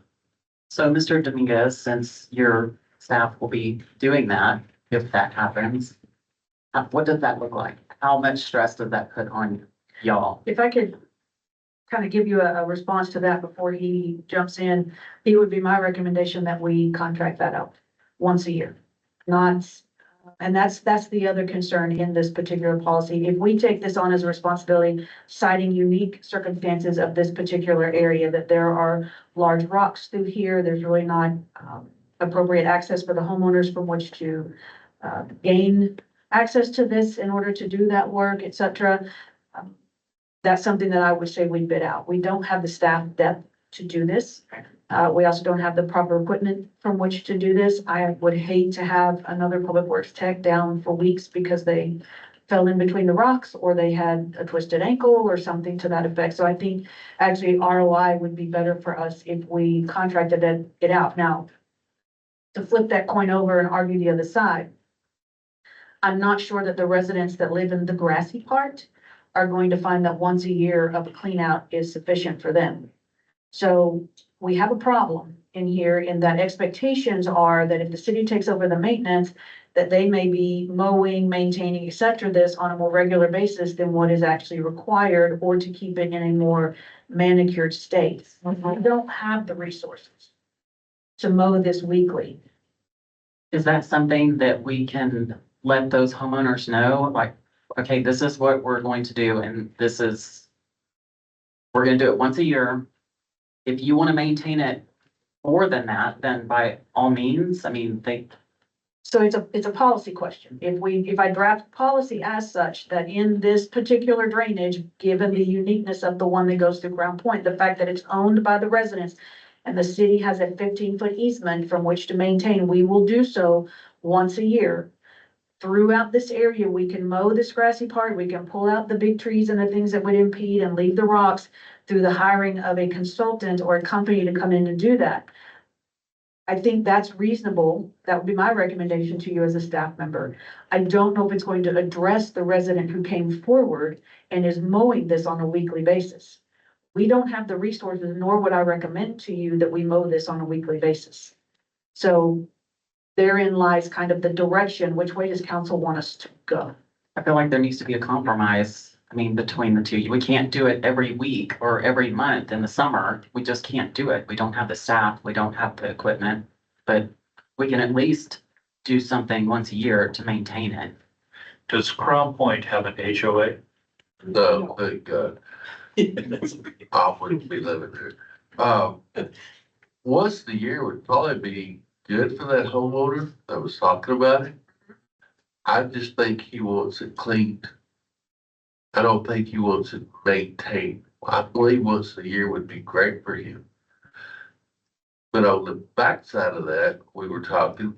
Speaker 6: So, Mr. Dominguez, since your staff will be doing that, if that happens, what does that look like? How much stress does that put on y'all?
Speaker 3: If I could kind of give you a response to that before he jumps in, it would be my recommendation that we contract that out once a year. Not, and that's the other concern in this particular policy. If we take this on as a responsibility, citing unique circumstances of this particular area, that there are large rocks through here, there's really not appropriate access for the homeowners from which to gain access to this in order to do that work, et cetera. That's something that I would say we bid out. We don't have the staff depth to do this. We also don't have the proper equipment from which to do this. I would hate to have another public works tech down for weeks because they fell in between the rocks or they had a twisted ankle or something to that effect. So I think actually ROI would be better for us if we contracted it out. Now, to flip that coin over and argue the other side, I'm not sure that the residents that live in the grassy part are going to find that once a year of a clean out is sufficient for them. So we have a problem in here in that expectations are that if the city takes over the maintenance, that they may be mowing, maintaining, et cetera, this on a more regular basis than what is actually required, or to keep it in a more manicured state. We don't have the resources to mow this weekly.
Speaker 6: Is that something that we can let those homeowners know? Like, okay, this is what we're going to do, and we're gonna do it once a year. If you want to maintain it more than that, then by all means, I mean,
Speaker 3: So it's a policy question. If I draft policy as such, that in this particular drainage, given the uniqueness of the one that goes through Ground Point, the fact that it's owned by the residents and the city has a 15-foot easement from which to maintain, we will do so once a year. Throughout this area, we can mow this grassy part, we can pull out the big trees and the things that would impede and leave the rocks through the hiring of a consultant or a company to come in and do that. I think that's reasonable. That would be my recommendation to you as a staff member. I don't know if it's going to address the resident who came forward and is mowing this on a weekly basis. We don't have the resources, nor would I recommend to you that we mow this on a weekly basis. So therein lies kind of the direction. Which way does council want us to go?
Speaker 6: I feel like there needs to be a compromise. I mean, between the two, we can't do it every week or every month in the summer. We just can't do it. We don't have the staff, we don't have the equipment, but we can at least do something once a year to maintain it.
Speaker 5: Does Crown Point have an HOA?
Speaker 9: No, thank God. I wouldn't be living there. Once the year would probably be good for that homeowner that was talking about it. I just think he wants it cleaned. I don't think he wants it maintained. I believe once a year would be great for him. But on the backside of that, we were talking,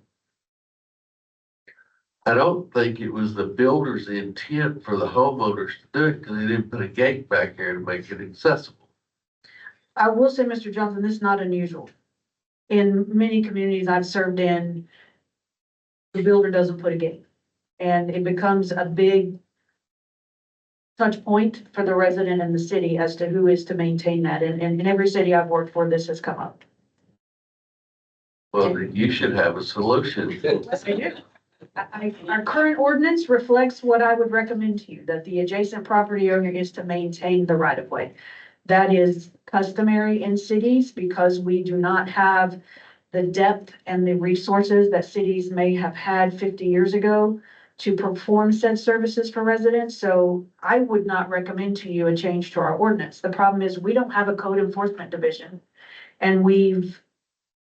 Speaker 9: I don't think it was the builder's intent for the homeowners to do it because they didn't put a gate back there to make it accessible.
Speaker 3: I will say, Mr. Johnson, this is not unusual. In many communities I've served in, the builder doesn't put a gate. And it becomes a big touch point for the resident in the city as to who is to maintain that. And in every city I've worked for, this has come up.
Speaker 9: Well, then you should have a solution.
Speaker 3: Yes, I do. Our current ordinance reflects what I would recommend to you, that the adjacent property owner is to maintain the right of way. That is customary in cities because we do not have the depth and the resources that cities may have had 50 years ago to perform said services for residents. So I would not recommend to you a change to our ordinance. The problem is we don't have a code enforcement division, and we've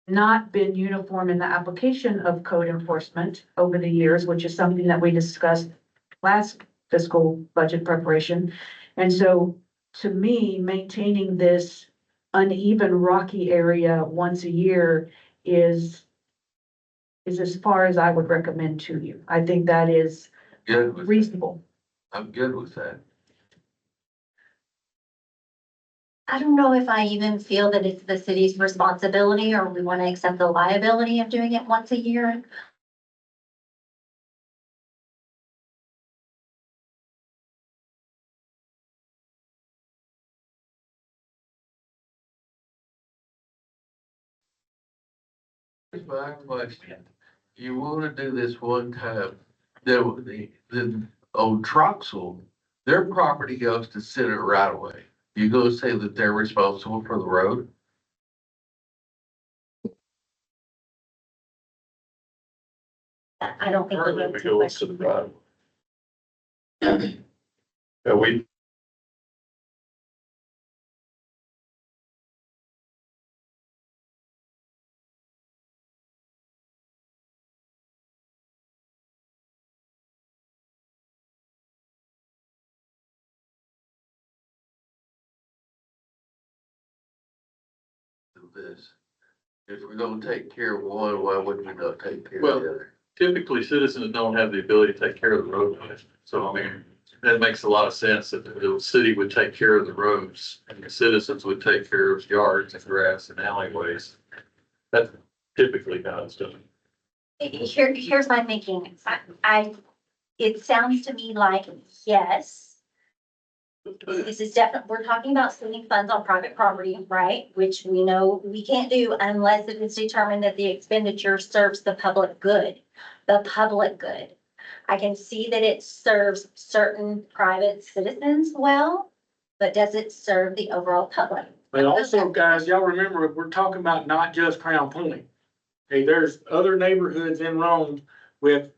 Speaker 3: not been uniform in the application of code enforcement over the years, which is something that we discussed last fiscal budget preparation. And so to me, maintaining this uneven rocky area once a year is as far as I would recommend to you. I think that is
Speaker 9: Good with that.
Speaker 3: reasonable.
Speaker 9: I'm good with that.
Speaker 10: I don't know if I even feel that it's the city's responsibility or we want to accept the liability of doing it once a year.
Speaker 9: Here's my question. You wanna do this one time, then on Troxel, their property goes to center right away. You gonna say that they're responsible for the road?
Speaker 10: I don't think.
Speaker 5: Currently, we go to the right. Yeah, we,
Speaker 9: Do this. If we're gonna take care of one, why wouldn't we not take care of
Speaker 5: Well-
Speaker 9: the other?
Speaker 5: typically citizens don't have the ability to take care of the roadway. So I mean, that makes a lot of sense that the city would take care of the roads and the citizens would take care of yards and grass and alleyways. That's typically how it's done.
Speaker 10: Here's my thinking. It sounds to me like, yes. This is definitely, we're talking about spending funds on private property, right? Which we know we can't do unless it is determined that the expenditure serves the public good. The public good. I can see that it serves certain private citizens well, but does it serve the overall public?
Speaker 1: But also, guys, y'all remember, we're talking about not just Crown Point. Okay, there's other neighborhoods in Rome with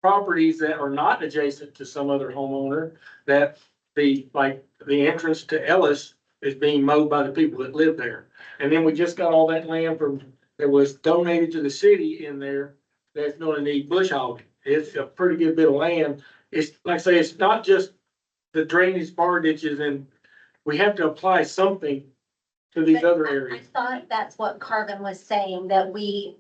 Speaker 1: properties that are not adjacent to some other homeowner that like the entrance to Ellis is being mowed by the people that live there. And then we just got all that land that was donated to the city in there that's gonna need bush hogging. It's a pretty good bit of land. It's like I say, it's not just the drainage bar ditches, and we have to apply something to these
Speaker 10: But
Speaker 1: other
Speaker 10: I
Speaker 1: areas.
Speaker 10: thought that's what Carvin was saying, that we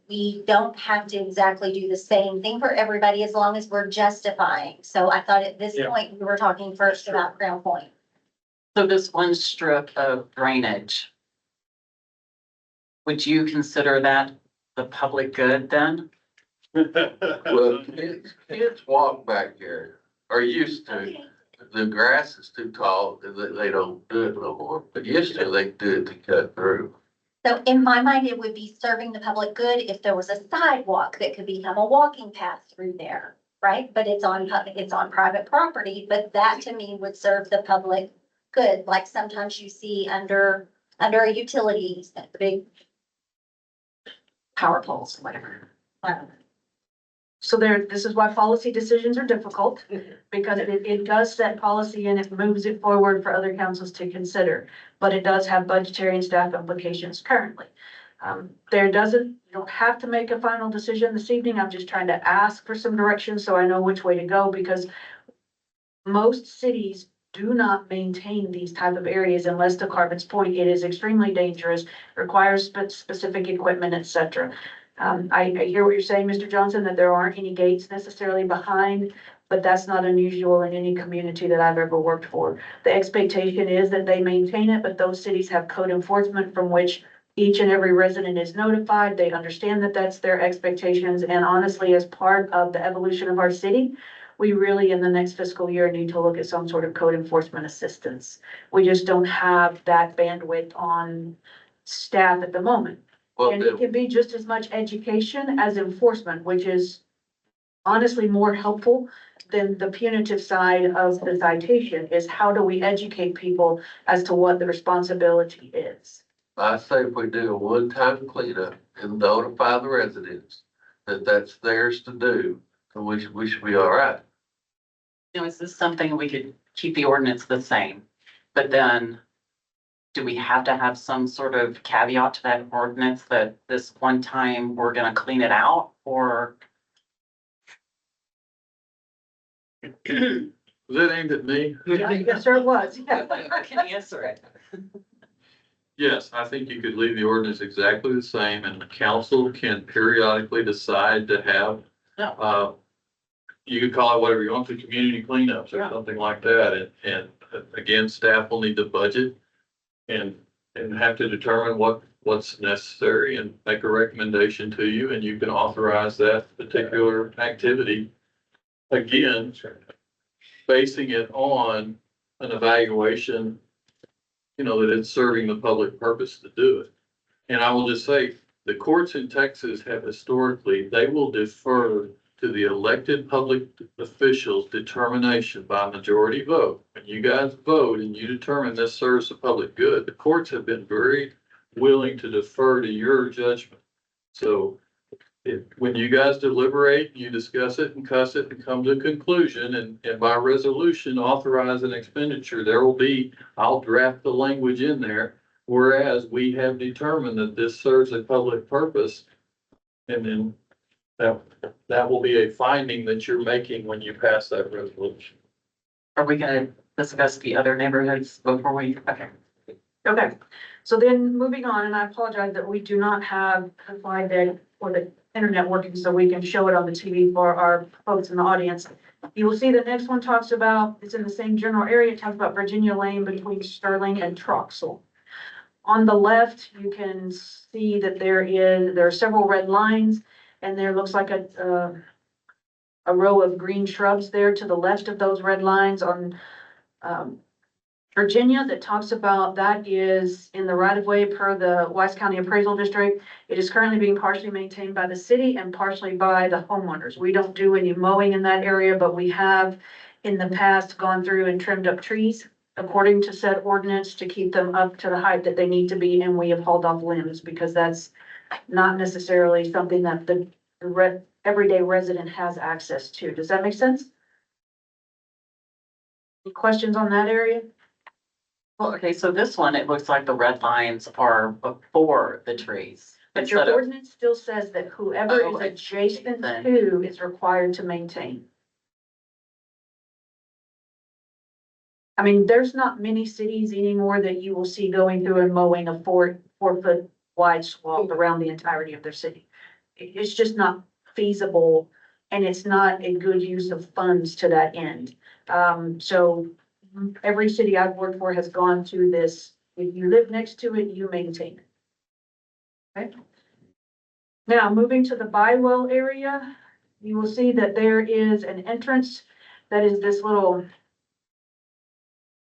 Speaker 10: don't have to exactly do the same thing for everybody as long as we're justifying. So I thought at this
Speaker 1: Yeah.
Speaker 10: point, we were talking first about Crown Point.
Speaker 6: So this one strip of drainage, would you consider that the public good then?
Speaker 9: Well, kids walk back here, or used to.
Speaker 10: Okay.
Speaker 9: The grass is too tall, and they don't do it no more, but used to, they do it to cut through.
Speaker 10: So in my mind, it would be serving the public good if there was a sidewalk that could become a walking path through there, right? But it's on private property, but that to me would serve the public good, like sometimes you see under a utilities, the big power poles, whatever. I don't know.
Speaker 3: So this is why policy decisions are difficult, because it does set policy and it moves it forward for other councils to consider. But it does have budgetary and staff implications currently. You don't have to make a final decision this evening. I'm just trying to ask for some direction so I know which way to go, because most cities do not maintain these type of areas unless, to Carvin's point, it is extremely dangerous, requires specific equipment, et cetera. I hear what you're saying, Mr. Johnson, that there aren't any gates necessarily behind, but that's not unusual in any community that I've ever worked for. The expectation is that they maintain it, but those cities have code enforcement from which each and every resident is notified. They understand that that's their expectations. And honestly, as part of the evolution of our city, we really, in the next fiscal year, need to look at some sort of code enforcement assistance. We just don't have that bandwidth on staff at the moment.
Speaker 9: Well,
Speaker 3: And it can be just as much education as enforcement, which is honestly more helpful than the punitive side of the citation, is how do we educate people as to what the responsibility is?
Speaker 9: I say if we do a one-time cleanup and notify the residents that that's theirs to do, then we should be all right.
Speaker 6: You know, is this something we could keep the ordinance the same, but then do we have to have some sort of caveat to that ordinance that this one time we're gonna clean it out, or?
Speaker 12: Was that aimed at me?
Speaker 3: Yes, sir, it was.
Speaker 6: Can answer it?
Speaker 5: Yes, I think you could leave the ordinance exactly the same and the council can periodically decide to have, you could call it whatever you want, to community cleanups or
Speaker 6: Yeah.
Speaker 5: something like that. And again, staff will need to budget
Speaker 12: and have to determine what's necessary and make a recommendation to you, and you can authorize that particular activity. Again, basing it on an evaluation, that it's serving the public purpose to do it. And I will just say, the courts in Texas have historically, they will defer to the elected public officials' determination by majority vote. When you guys vote and you determine this serves the public good, the courts have been very willing to defer to your judgment. So when you guys deliberate, you discuss it and cuss it and come to a conclusion, and by resolution, authorize an expenditure, there will be, I'll draft the language in there. Whereas we have determined that this serves a public purpose, and then that will be a finding that you're making when you pass that resolution.
Speaker 6: Are we gonna discuss the other neighborhoods before we, okay.
Speaker 3: Okay, so then moving on, and I apologize that we do not have the slide deck or the internet working so we can show it on the TV for our folks in the audience. You will see the next one talks about, it's in the same general area, it talks about Virginia Lane between Sterling and Troxel. On the left, you can see that there are several red lines, and there looks like a row of green shrubs there to the left of those red lines on Virginia that talks about that is in the right of way per the Wise County Appraisal District. It is currently being partially maintained by the city and partially by the homeowners. We don't do any mowing in that area, but we have in the past gone through and trimmed up trees according to said ordinance to keep them up to the height that they need to be, and we have hauled off limbs because that's not necessarily something that the everyday resident has access to. Does that make sense? Any questions on that area?
Speaker 6: Well, okay, so this one, it looks like the red lines are before the trees.
Speaker 3: But your
Speaker 6: instead of-
Speaker 3: ordinance still says that whoever
Speaker 6: Oh,
Speaker 3: is adjacent
Speaker 6: then.
Speaker 3: to is required to maintain. I mean, there's not many cities anymore that you will see going through and mowing a 4 foot wide swath around the entirety of their city. It's just not feasible, and it's not a good use of funds to that end. So every city I've worked for has gone through this. If you live next to it, you maintain it. Okay. Now, moving to the Bywell area, you will see that there is an entrance that is this little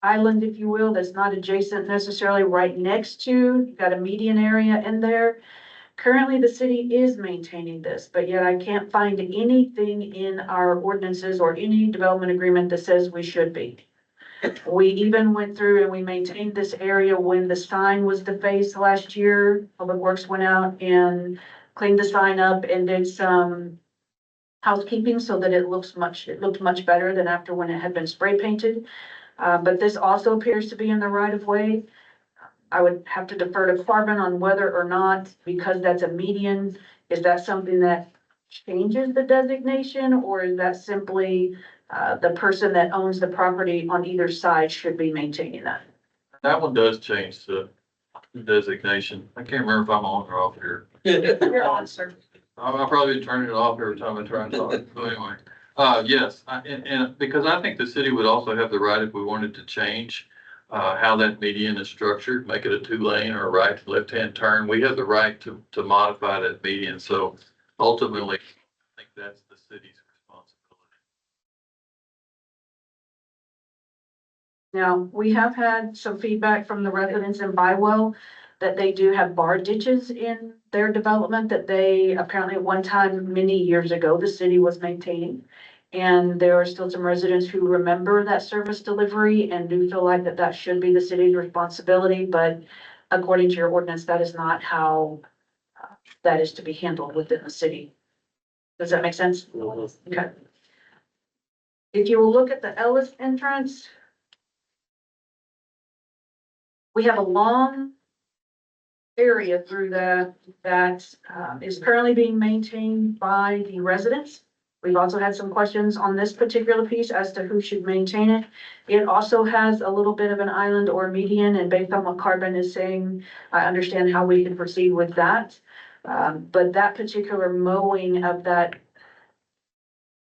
Speaker 3: island, if you will, that's not adjacent necessarily right next to, you've got a median area in there. Currently, the city is maintaining this, but yet I can't find anything in our ordinances or any development agreement that says we should be. We even went through and we maintained this area when the sign was defaced last year. Public Works went out and cleaned the sign up and did some housekeeping so that it looked much better than after when it had been spray painted. But this also appears to be in the right of way. I would have to defer to Carbon on whether or not, because that's a median, is that something that changes the designation, or is that simply the person that owns the property on either side should be maintaining that?
Speaker 12: That one does change the designation. I can't remember if I'm on or off here.
Speaker 3: You're on, sir.
Speaker 12: I'll probably turn it off every time I try and talk. So anyway, yes, and because I think the city would also have the right, if we wanted to change how that median is structured, make it a 2-lane or a right to left-hand turn. We have the right to modify that median. So ultimately, I think that's the city's responsibility.
Speaker 3: Now, we have had some feedback from the residents in Bywell that they do have bar ditches in their development that they apparently at one time, many years ago, the city was maintaining. And there are still some residents who remember that service delivery and do feel like that should be the city's responsibility, but according to your ordinance, that is not how that is to be handled within the city. Does that make sense? Okay. If you will look at the Ellis entrance, we have a long area through that is currently being maintained by the residents. We've also had some questions on this particular piece as to who should maintain it. It also has a little bit of an island or median, and based on what Carbon is saying, I understand how we can proceed with that. But that particular mowing of that,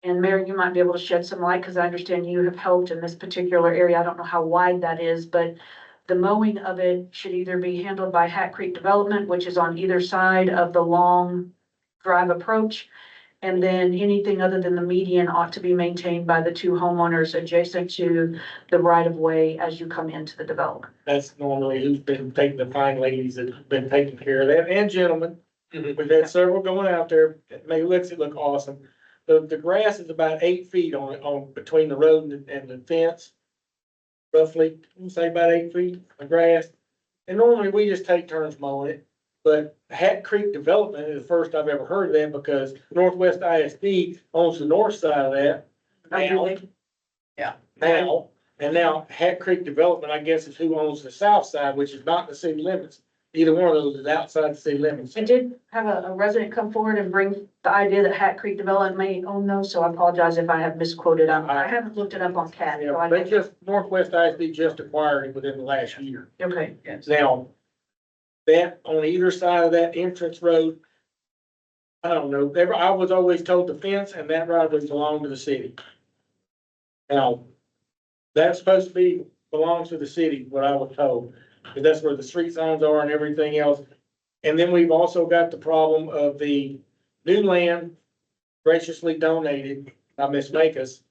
Speaker 3: and Mary, you might be able to shed some light because I understand you have helped in this particular area. I don't know how wide that is, but The mowing of it should either be handled by Hat Creek Development, which is on either side of the long drive approach. And then anything other than the median ought to be maintained by the two homeowners adjacent to the right of way as you come into the development.
Speaker 1: That's normally who's been taking, the fine ladies that have been taking care of that, and gentlemen. We've had several going out there, it makes it look awesome. The grass is about 8 feet on between the road and the fence. Roughly, you say about 8 feet of grass. And normally we just take turns mowing it. But Hat Creek Development is the first I've ever heard of that, because Northwest ISD owns the north side of that. Now.
Speaker 6: Yeah.
Speaker 1: Now, and now Hat Creek Development, I guess, is who owns the south side, which is not the city limits. Either one of those is outside the city limits.
Speaker 3: I did have a resident come forward and bring the idea that Hat Creek Development may own those, so I apologize if I have misquoted. I haven't looked it up on CAT. so
Speaker 1: Yeah,
Speaker 3: I
Speaker 1: they just, Northwest ISD just acquired it within the last year.
Speaker 3: Okay,
Speaker 1: Now, that, on either side of that entrance road, I don't know, I was always told the fence and that right was belong to the city. Now, that's supposed to be, belongs to the city, what I was told, because that's where the street signs are and everything else. And then we've also got the problem of the new land graciously donated by Miss Makis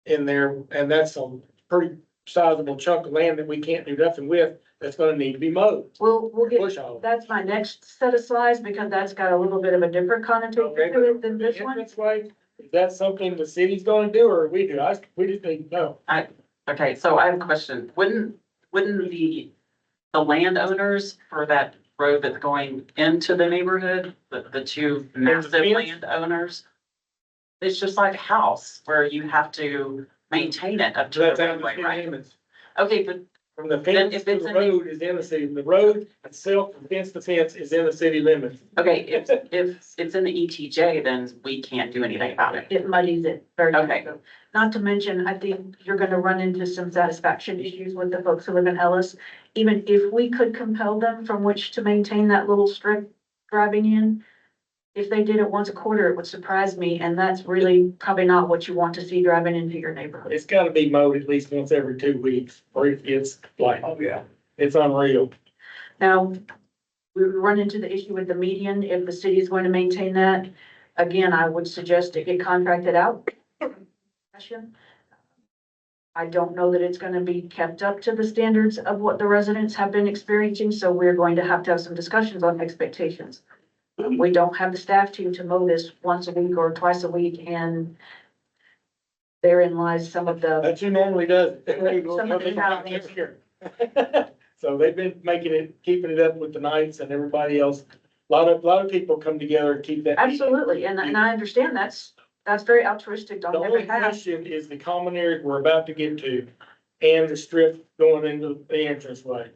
Speaker 1: in there, and that's a pretty sizable chunk of land that we can't do nothing with, that's gonna need to be mowed.
Speaker 3: we'll get,
Speaker 1: Bush hog.
Speaker 3: that's my next set of slides, because that's got a little bit of a different connotation
Speaker 1: Okay,
Speaker 3: to it than this
Speaker 1: The
Speaker 3: one.
Speaker 1: entrance way, is that something the city's gonna do, or we do? We just need to know.
Speaker 6: Okay, so I have a question. Wouldn't the landowners for that road that's going into the neighborhood, the two massive
Speaker 1: fence?
Speaker 6: landowners? It's just like a house where you have to maintain it up to the
Speaker 1: That's out of the
Speaker 6: roadway,
Speaker 1: city
Speaker 6: right?
Speaker 1: limits.
Speaker 6: Okay, but
Speaker 1: From the
Speaker 6: Then
Speaker 1: fence
Speaker 6: if
Speaker 1: to
Speaker 6: it's
Speaker 1: the
Speaker 6: in-
Speaker 1: road is in the city, the road itself, from fence to fence, is in the city limits.
Speaker 6: okay, if it's in the ETJ, then we can't do anything about it.
Speaker 3: It muddies it very much.
Speaker 6: Okay.
Speaker 3: so. Not to mention, I think you're gonna run into some satisfaction issues with the folks who live in Ellis. Even if we could compel them from which to maintain that little strip driving in, if they did it once a quarter, it would surprise me, and that's really probably not what you want to see driving into your neighborhood.
Speaker 1: It's gotta be mowed at least once every 2 weeks, or it gets like, oh yeah, it's unreal.
Speaker 3: Now, we run into the issue with the median, if the city is going to maintain that. Again, I would suggest it get contracted out. I don't know that it's gonna be kept up to the standards of what the residents have been experiencing, so we're going to have some discussions on expectations. We don't have the staff team to mow this once a week or twice a week, and therein lies some of the,
Speaker 1: That's who normally does it.
Speaker 3: Some of the challenges.
Speaker 1: So they've been keeping it up with the Knights and everybody else. A lot of people come together and keep that.
Speaker 3: absolutely, and I understand that's very altruistic on
Speaker 1: The
Speaker 3: their
Speaker 1: only
Speaker 3: behalf.
Speaker 1: question is the common area we're about to get to and the strip going into the entranceway.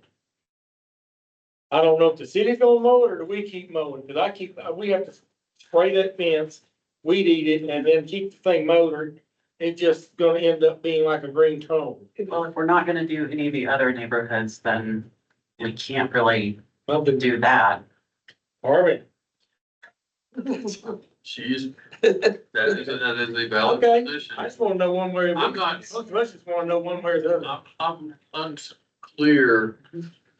Speaker 1: I don't know if the city's gonna mow it or do we keep mowing, cause we have to spray that fence, weed eat it, and then keep the thing mowed, or it's just gonna end up being like a green tunnel.
Speaker 6: Well, if we're not gonna do any of the other neighborhoods, then we can't really
Speaker 1: Well,
Speaker 6: do that.
Speaker 1: Marvin,
Speaker 9: She's, that is a valid
Speaker 1: okay,
Speaker 9: position.
Speaker 1: I just wanna know one way or the
Speaker 9: I'm
Speaker 1: other.
Speaker 9: not-
Speaker 1: Most of us just wanna know one way or the other.
Speaker 9: I'm unclear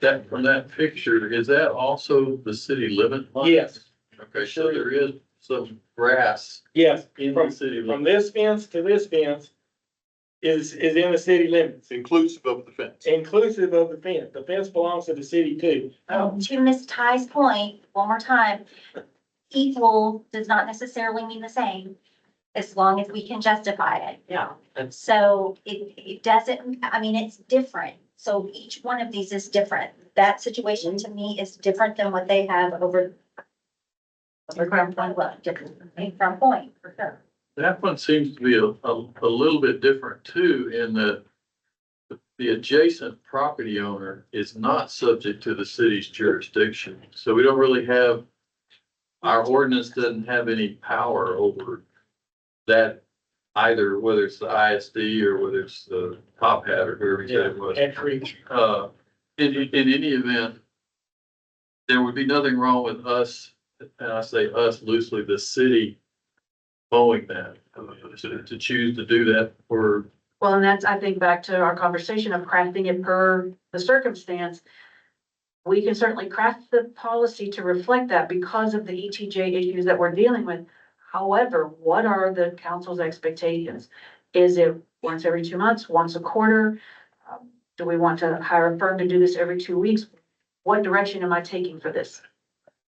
Speaker 9: that from that picture, is that also the city limit line?
Speaker 1: Yes,
Speaker 9: Okay, so there is some grass
Speaker 1: yes,
Speaker 9: in
Speaker 1: from,
Speaker 9: the city
Speaker 1: from
Speaker 9: limit,
Speaker 1: this fence to this fence is in the city limits,
Speaker 4: Inclusive of the fence.
Speaker 1: inclusive of the fence. The fence belongs to the city too.
Speaker 10: To Ms. Ty's point, one more time, equal does not necessarily mean the same, as long as we can justify it.
Speaker 6: Yeah, that's,
Speaker 10: So it doesn't, I mean, it's different. So each one of these is different. That situation to me is different than what they have over Crown Point, well, different than Crown Point, for sure.
Speaker 9: that one seems to be a little bit different too, in that the adjacent property owner is not subject to the city's jurisdiction, so we don't really have, our ordinance doesn't have any power over that either, whether it's the ISD or whether it's the Top Hat or whoever you said it was.
Speaker 1: At Creek.
Speaker 9: In any event, there would be nothing wrong with us, and I say us loosely, the city mowing that, to choose to do that for
Speaker 3: Well, and that's, I think, back to our conversation of crafting it per the circumstance. We can certainly craft the policy to reflect that because of the ETJ issues that we're dealing with. However, what are the council's expectations? Is it once every 2 months, once a quarter? Do we want to hire a firm to do this every 2 weeks? What direction am I taking for this?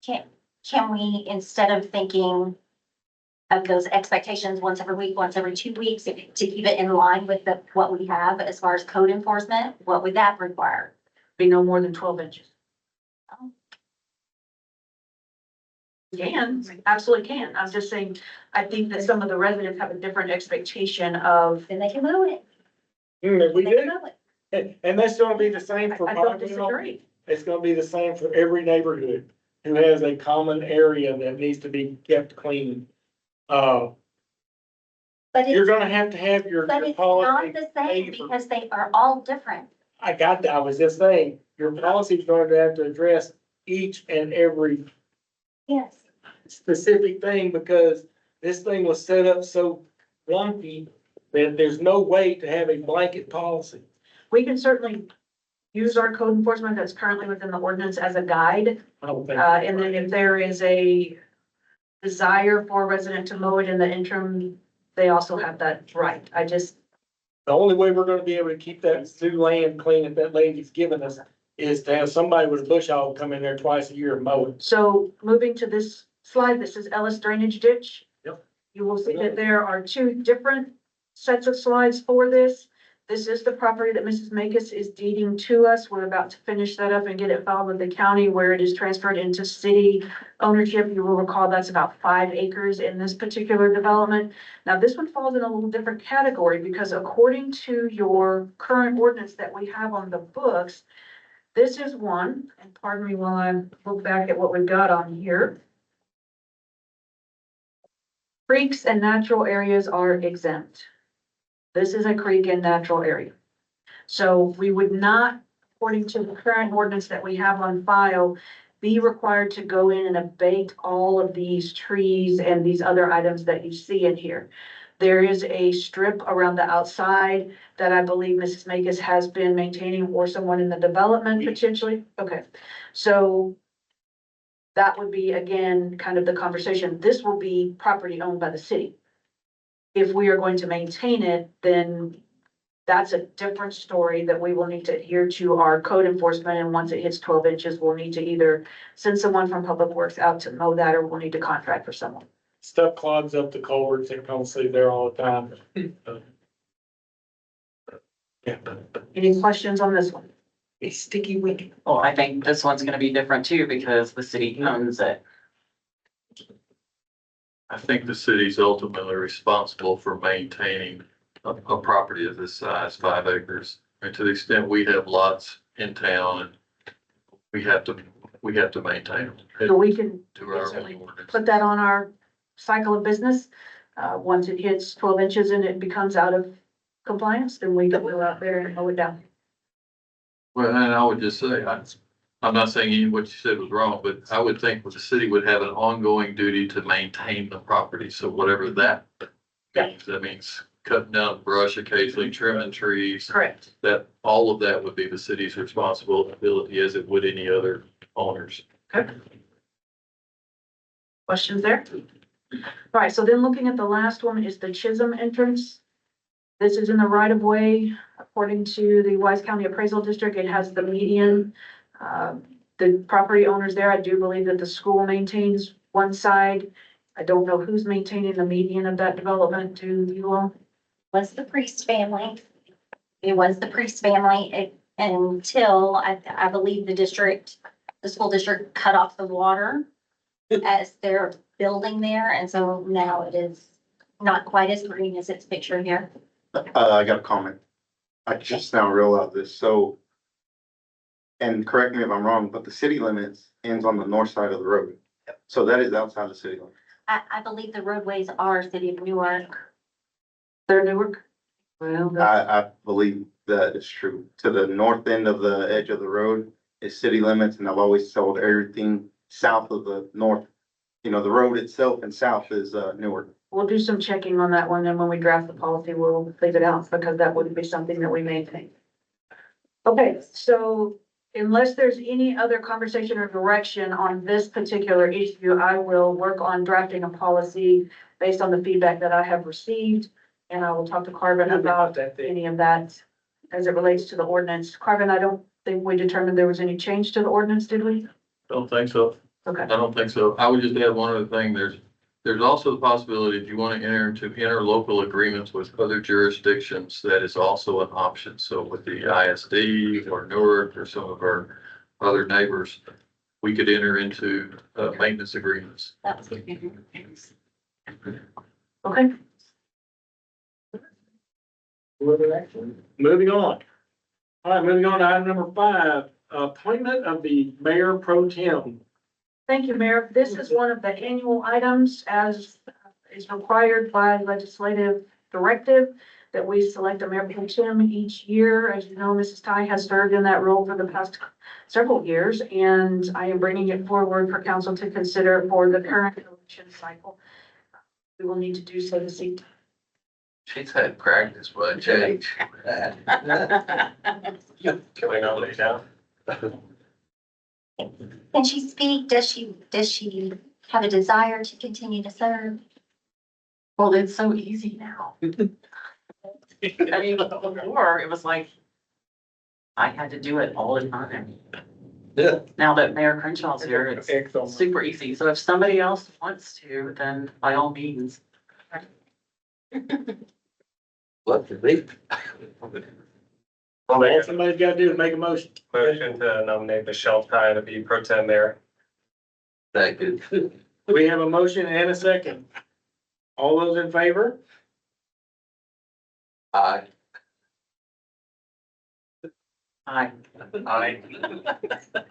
Speaker 10: Can we, instead of thinking of those expectations once every week, once every 2 weeks, to keep it in line with what we have as far as code enforcement, what would that require?
Speaker 3: Be no more than 12 inches. Can, absolutely can. I'm just saying, I think that some of the residents have a different expectation of.
Speaker 10: Then they can move it.
Speaker 1: We
Speaker 10: They can
Speaker 1: did,
Speaker 10: move it.
Speaker 1: and that's gonna be the same for
Speaker 3: I don't
Speaker 1: Bonneville.
Speaker 3: disagree.
Speaker 1: It's gonna be the same for every neighborhood who has a common area that needs to be kept clean.
Speaker 10: But
Speaker 1: You're
Speaker 10: it's,
Speaker 1: gonna have to have your
Speaker 10: but it's
Speaker 1: policy.
Speaker 10: not the same
Speaker 1: made for-
Speaker 10: because they are all different.
Speaker 1: I got that. I was just saying, your policy is going to have to address each and every
Speaker 10: Yes.
Speaker 1: specific thing because this thing was set up so wonky that there's no way to have a blanket policy.
Speaker 3: We can certainly use our code enforcement that's currently within the ordinance as a guide.
Speaker 1: I don't think.
Speaker 3: And then if there is a desire for a resident to mow it in the interim, they also have that right.
Speaker 1: The only way we're gonna be able to keep that zoo land clean that that lady's given us is to have somebody with a bush hog come in there twice a year and mow it.
Speaker 3: So moving to this slide, this is Ellis Drainage Ditch.
Speaker 1: Yep.
Speaker 3: You will see that there are two different sets of slides for this. This is the property that Mrs. Makis is deeding to us. We're about to finish that up and get it filed with the county where it is transferred into city ownership. You will recall that's about 5 acres in this particular development. Now, this one falls in a little different category because according to your current ordinance that we have on the books, this is one, and pardon me while I look back at what we've got on here. Creeks and natural areas are exempt. This is a creek and natural area. So we would not, according to the current ordinance that we have on file, be required to go in and abate all of these trees and these other items that you see in here. There is a strip around the outside that I believe Mrs. Makis has been maintaining or someone in the development potentially. Okay, so that would be, again, kind of the conversation. This will be property owned by the city. If we are going to maintain it, then that's a different story that we will need to adhere to our code enforcement. And once it hits 12 inches, we'll need to either send someone from Public Works out to mow that, or we'll need to contract for someone.
Speaker 1: Stuff clogs up the culverts and constantly there all the time. Yeah.
Speaker 3: Any questions on this one? A sticky wicket.
Speaker 6: Well, I think this one's gonna be different too because the city owns it.
Speaker 12: I think the city's ultimately responsible for maintaining a property of this size, 5 acres. And to the extent we have lots in town and we have to maintain them.
Speaker 3: So we can
Speaker 12: To our
Speaker 3: certainly
Speaker 12: own ordinance.
Speaker 3: put that on our cycle of business. Once it hits 12 inches and it becomes out of compliance, then we can go out there and mow it down.
Speaker 12: Well, and I would just say, I'm not saying what you said was wrong, but I would think the city would have an ongoing duty to maintain the property. So whatever that means, that means cutting down brush occasionally, trimming trees.
Speaker 3: Correct.
Speaker 12: That, all of that would be the city's responsibility as it would any other owners.
Speaker 3: Okay. Questions there? All right, so then looking at the last one is the Chisholm entrance. This is in the right of way, according to the Wise County Appraisal District. It has the median. The property owners there, I do believe that the school maintains one side. I don't know who's maintaining the median of that development. Do you all?
Speaker 10: Was the Priest family. It was the Priest family until I believe the school district cut off the water as they're building there. And so now it is not quite as green as it's pictured here.
Speaker 14: I got a comment. I just now realized this, so. And correct me if I'm wrong, but the city limits ends on the north side of the road. So that is outside the city limits.
Speaker 10: I believe the roadways are City of Newark.
Speaker 3: They're Newark? Well,
Speaker 14: I believe that is true. To the north end of the edge of the road is city limits, and I've always told everything south of the north. You know, the road itself and south is Newark.
Speaker 3: we'll do some checking on that one, and when we draft the policy, we'll leave it out, because that wouldn't be something that we maintain. Okay, so unless there's any other conversation or direction on this particular issue, I will work on drafting a policy based on the feedback that I have received, and I will talk to Carvin about any of that as it relates to the ordinance. Carvin, I don't think we determined there was any change to the ordinance, did we?
Speaker 12: Don't think so.
Speaker 3: Okay.
Speaker 12: I don't think so. I would just add one other thing. There's also the possibility, if you want to enter into interlocal agreements with other jurisdictions, that is also an option. So with the ISD or Newark or some of our other neighbors, we could enter into maintenance agreements.
Speaker 3: Okay.
Speaker 1: Moving on. All right, moving on to item number 5, appointment of the mayor pro tem.
Speaker 3: Thank you, Mayor. This is one of the annual items as is required by legislative directive that we select a mayor pro tem each year. As you know, Mrs. Ty has served in that role for the past several years, and I am bringing it forward for council to consider for the current election cycle. We will need to do so this evening.
Speaker 9: She's had practice, but change.
Speaker 10: Can we nominate now? Can she speak? Does she have a desire to continue to serve?
Speaker 6: Well, it's so easy now. I mean, before, it was like, I had to do it all the time.
Speaker 14: Yeah.
Speaker 6: Now that Mayor Crenshaw's here, it's super easy. So if somebody else wants to, then by all means.
Speaker 9: Love to be.
Speaker 1: All somebody's got to do is make a motion.
Speaker 14: Motion to nominate Michelle Ty to be pro tem mayor.
Speaker 9: Thank you.
Speaker 1: We have a motion and a second. All those in favor?
Speaker 9: Aye.
Speaker 6: Aye.
Speaker 14: Aye.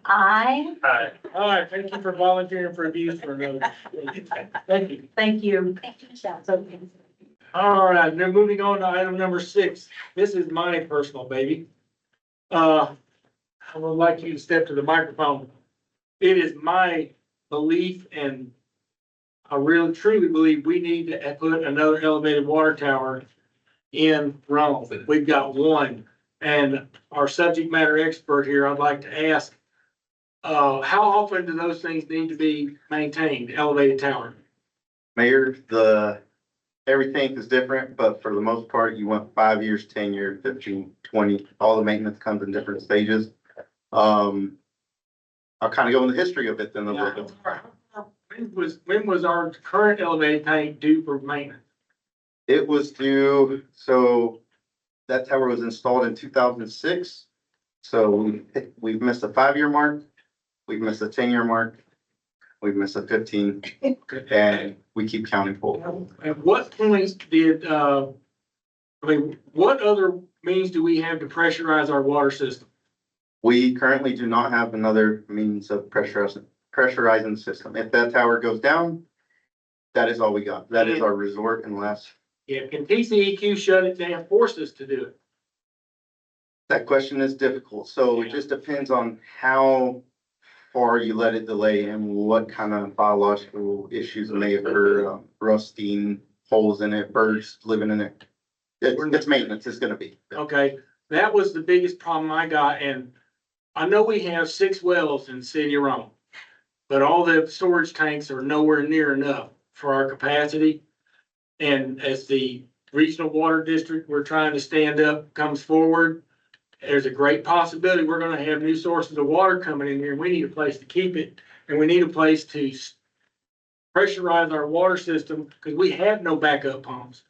Speaker 10: Aye.
Speaker 1: All right, thank you for volunteering for abuse for another. Thank you.
Speaker 3: Thank you.
Speaker 10: Thank you, Michelle.
Speaker 1: All right, now moving on to item number 6. This is my personal baby. I would like you to step to the microphone. It is my belief, and I really truly believe we need to put another elevated water tower in Rome. We've got one, and our subject matter expert here, I'd like to ask, how often do those things need to be maintained, elevated tower?
Speaker 14: Mayor, everything is different, but for the most part, you want 5 years, 10 years, 15, 20, all the maintenance comes in different stages. I'll kind of go in the history of it then a little bit.
Speaker 1: When was our current elevated tank due for maintenance?
Speaker 14: It was due, so that tower was installed in 2006. So we've missed a 5-year mark, we've missed a 10-year mark, we've missed a 15, and we keep counting forward.
Speaker 1: At what point did, what other means do we have to pressurize our water system?
Speaker 14: We currently do not have another means of pressurizing the system. If that tower goes down, that is all we got. That is our resort unless.
Speaker 1: Yeah, can TCEQ shut it down, force us to do it?
Speaker 14: That question is difficult. So it just depends on how far you let it delay and what kind of biological issues may occur, rusting, holes in it, birds living in it. It's maintenance, it's gonna be.
Speaker 1: Okay, that was the biggest problem I got, and I know we have 6 wells in the city of Rome, but all the storage tanks are nowhere near enough for our capacity. And as the regional water district we're trying to stand up comes forward, there's a great possibility we're gonna have new sources of water coming in here, and we need a place to keep it, and we need a place to pressurize our water system, because we have no backup pumps.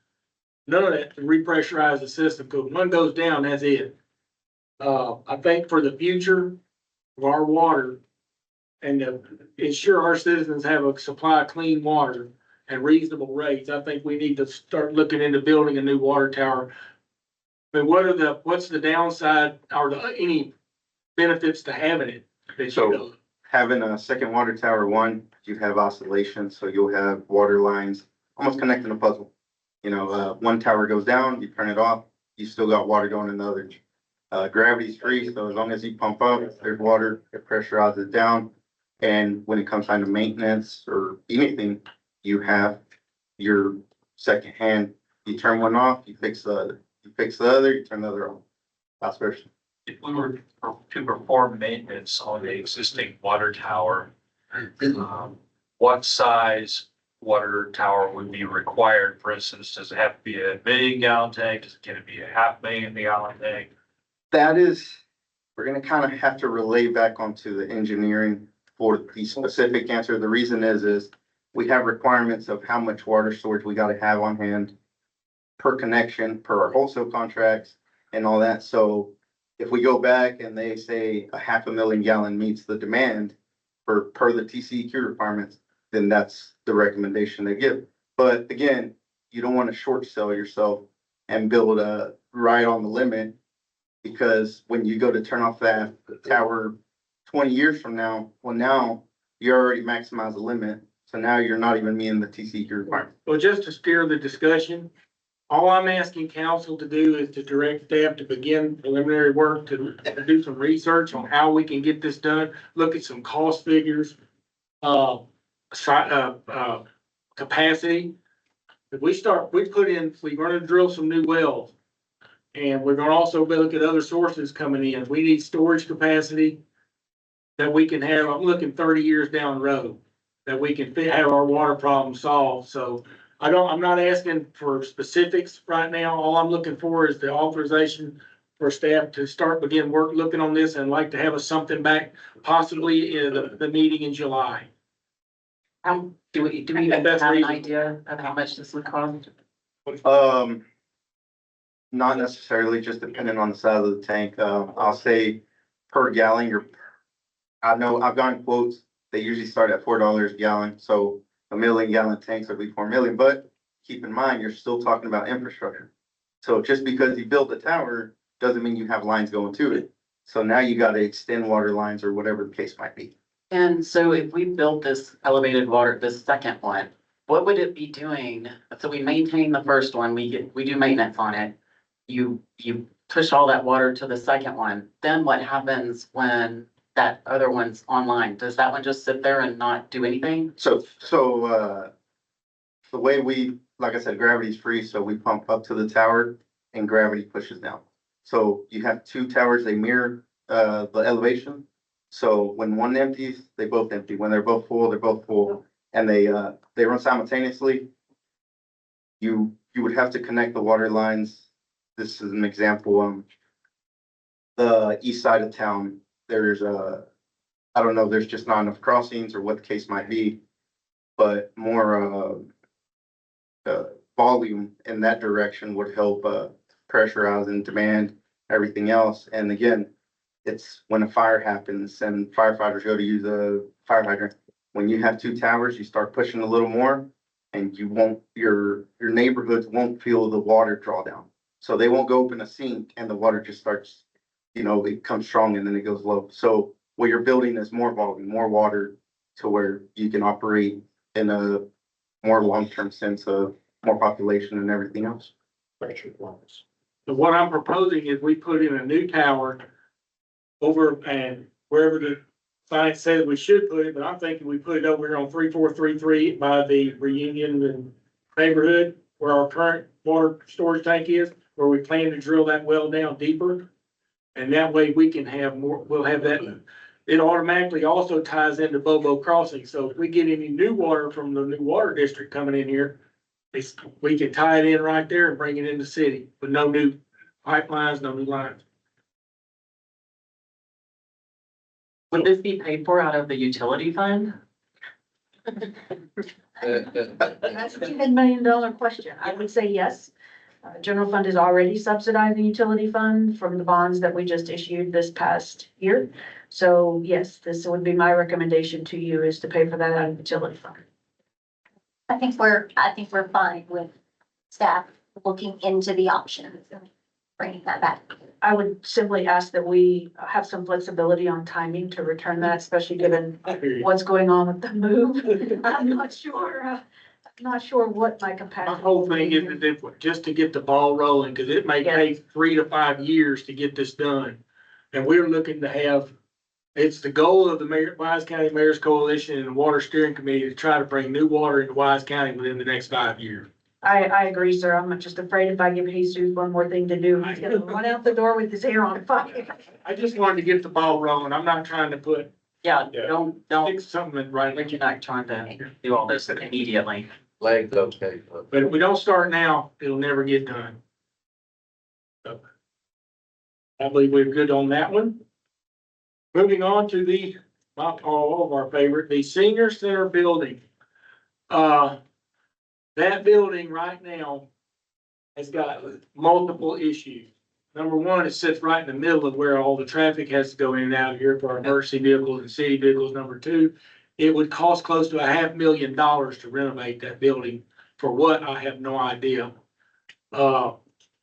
Speaker 1: None of that to repressurize the system, because one goes down, that's it. I think for the future of our water and to ensure our citizens have a supply of clean water at reasonable rates, I think we need to start looking into building a new water tower. I mean, what's the downside or any benefits to having it? that you
Speaker 14: So-
Speaker 1: know?
Speaker 14: Having a second water tower, one, you have oscillation, so you'll have water lines, almost connecting a puzzle. You know, one tower goes down, you turn it off, you still got water going in the other. Gravity's free, so as long as you pump up, there's water, it pressurizes it down. And when it comes time to maintenance or anything, you have your secondhand. You turn one off, you fix the other. You fix the other, you turn the other on. Vice versa.
Speaker 5: If we were to perform maintenance on the existing water tower, what size water tower would be required? For instance, does it have to be a 1 million gallon tank? Can it be a 500,000 gallon tank?
Speaker 14: That is, we're gonna kind of have to relay back onto the engineering for the specific answer. The reason is we have requirements of how much water storage we gotta have on hand per connection, per our wholesale contracts and all that. So if we go back and they say a 500,000 gallon meets the demand per the TCEQ requirements, then that's the recommendation they give. But again, you don't want to short sell yourself and build a right on the limit, because when you go to turn off that tower 20 years from now, well, now you already maximized the limit. So now you're not even meeting the TCEQ requirement.
Speaker 1: Well, just to steer the discussion, all I'm asking council to do is to direct staff to begin preliminary work to do some research on how we can get this done, look at some cost figures, capacity. If we we're gonna drill some new wells. And we're gonna also look at other sources coming in. We need storage capacity that we can have. I'm looking 30 years down the road, that we can have our water problem solved. So I'm not asking for specifics right now. All I'm looking for is the authorization for staff to begin work looking on this, and like to have something back possibly in the meeting in July.
Speaker 6: Do we even have
Speaker 1: That's
Speaker 6: an
Speaker 1: reasonable.
Speaker 6: idea of how much this would cost?
Speaker 14: Not necessarily, just depending on the size of the tank. I'll say per gallon, I know I've gotten quotes. They usually start at $4 a gallon. So 1 million gallon tanks would be 4 million, but keep in mind, you're still talking about infrastructure. So just because you built the tower doesn't mean you have lines going to it. So now you got to extend water lines or whatever the case might be.
Speaker 6: And so if we built this elevated water, this second one, what would it be doing? So we maintain the first one, we do maintenance on it. You push all that water to the second one, then what happens when that other one's online? Does that one just sit there and not do anything?
Speaker 14: So the way like I said, gravity's free, so we pump up to the tower and gravity pushes down. So you have two towers, they mirror the elevation. So when one empties, they both empty. When they're both full, and they run simultaneously. You would have to connect the water lines. This is an example. The east side of town, there's I don't know, there's just not enough crossings or what the case might be, but more volume in that direction would help pressurize and demand everything else. And again, it's when a fire happens and firefighters go to use a fire hydrant. When you have two towers, you start pushing a little more, and your neighborhoods won't feel the water draw down. So they won't go open a sink and the water just starts, it comes strong and then it goes low. So what you're building is more volume, more water, to where you can operate in a more long-term sense of more population and everything else.
Speaker 1: So what I'm proposing is we put in a new tower over and wherever the science says we should put it, but I'm thinking we put it over here on 3433 by the Reunion neighborhood where our current water storage tank is, where we plan to drill that well down deeper. And that way we can have more, we'll have that. It automatically also ties into Bobo Crossing. So if we get any new water from the new water district coming in here, we can tie it in right there and bring it in the city with no new pipelines, no new lines.
Speaker 6: Would this be paid for out of the utility fund?
Speaker 3: That's a $10 million question. I would say yes. General fund is already subsidizing utility fund from the bonds that we just issued this past year. So yes, this would be my recommendation to you, is to pay for that out of utility fund.
Speaker 10: I think we're fine with staff looking into the options and bringing that back.
Speaker 3: I would simply ask that we have some flexibility on timing to return that, especially given what's going on with the move. I'm not sure what my capacity.
Speaker 1: My whole thing is that just to get the ball rolling, because it may take 3 to 5 years to get this done. And we're looking to have, it's the goal of the Wise County Mayor's Coalition and the Water Steering Committee to try to bring new water into Wise County within the next 5 years.
Speaker 3: I agree, sir. I'm just afraid if I give Jesus one more thing to do, he's gonna run out the door with his hair on fire.
Speaker 1: I just wanted to get the ball rolling. I'm not trying to put,
Speaker 6: Yeah, don't,
Speaker 1: fix something right.
Speaker 6: you're not trying to do all this immediately.
Speaker 9: Legs okay.
Speaker 1: But if we don't start now, it'll never get done. So, I believe we're good on that one. Moving on to all of our favorite, the senior center building. That building right now has got multiple issues. Number one, it sits right in the middle of where all the traffic has to go in and out here for our emergency vehicles and city vehicles. Number two, it would cost close to $500,000 to renovate that building. For what, I have no idea.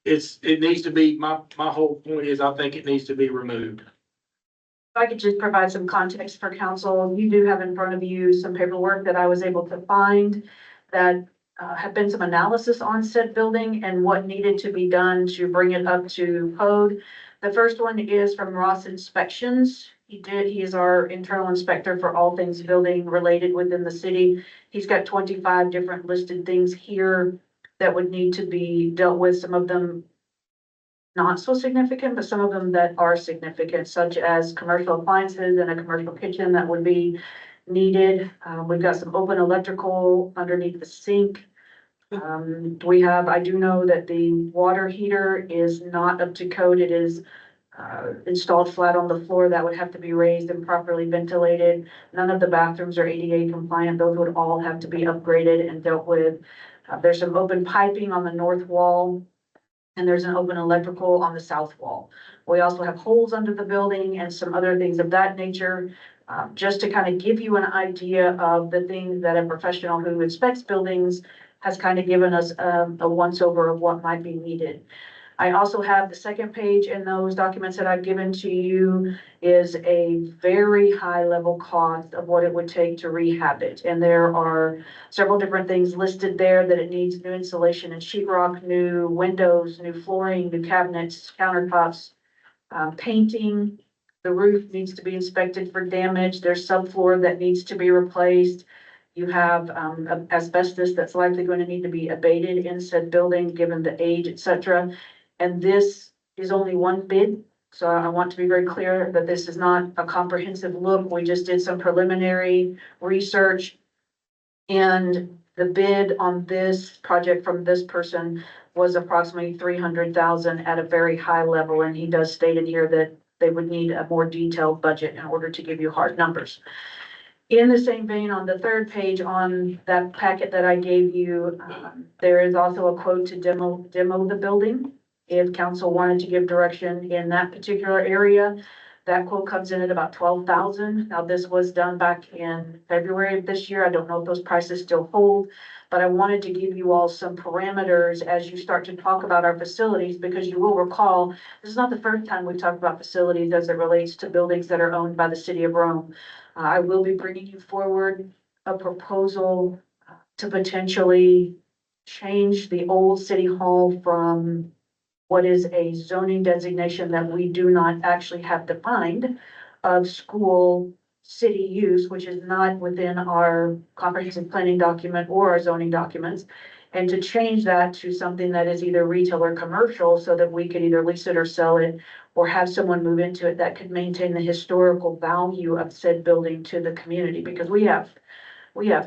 Speaker 1: It needs to be, my whole point is, I think it needs to be removed.
Speaker 3: If I could just provide some context for council, you do have in front of you some paperwork that I was able to find that have been some analysis on said building and what needed to be done to bring it up to code. The first one is from Ross Inspections. He is our internal inspector for all things building related within the city. He's got 25 different listed things here that would need to be dealt with. Some of them not so significant, but some of them that are significant, such as commercial appliances and a commercial kitchen that would be needed. We've got some open electrical underneath the sink. I do know that the water heater is not up to code. It is installed flat on the floor. That would have to be raised and properly ventilated. None of the bathrooms are ADA compliant. Those would all have to be upgraded and dealt with. There's some open piping on the north wall, and there's an open electrical on the south wall. We also have holes under the building and some other things of that nature. Just to kind of give you an idea of the things that a professional who inspects buildings has kind of given us a once over of what might be needed. I also have the second page in those documents that I've given to you is a very high level cost of what it would take to rehab it. And there are several different things listed there that it needs: new insulation and sheetrock, new windows, new flooring, new cabinets, countertops, painting. The roof needs to be inspected for damage. There's subfloor that needs to be replaced. You have asbestos that's likely going to need to be abated in said building, given the age, et cetera. And this is only one bid. So I want to be very clear that this is not a comprehensive look. We just did some preliminary research. And the bid on this project from this person was approximately 300,000 at a very high level. And he does state in here that they would need a more detailed budget in order to give you hard numbers. In the same vein, on the third page on that packet that I gave you, there is also a quote to demo the building. If council wanted to give direction in that particular area, that quote comes in at about 12,000. Now, this was done back in February of this year. I don't know if those prices still hold, but I wanted to give you all some parameters as you start to talk about our facilities, because you will recall, this is not the first time we've talked about facilities as it relates to buildings that are owned by the city of Rome. I will be bringing you forward a proposal to potentially change the old city hall from what is a zoning designation that we do not actually have defined of school city use, which is not within our comprehensive planning document or our zoning documents, and to change that to something that is either retail or commercial, so that we could either lease it or sell it, or have someone move into it that could maintain the historical value of said building to the community. Because we have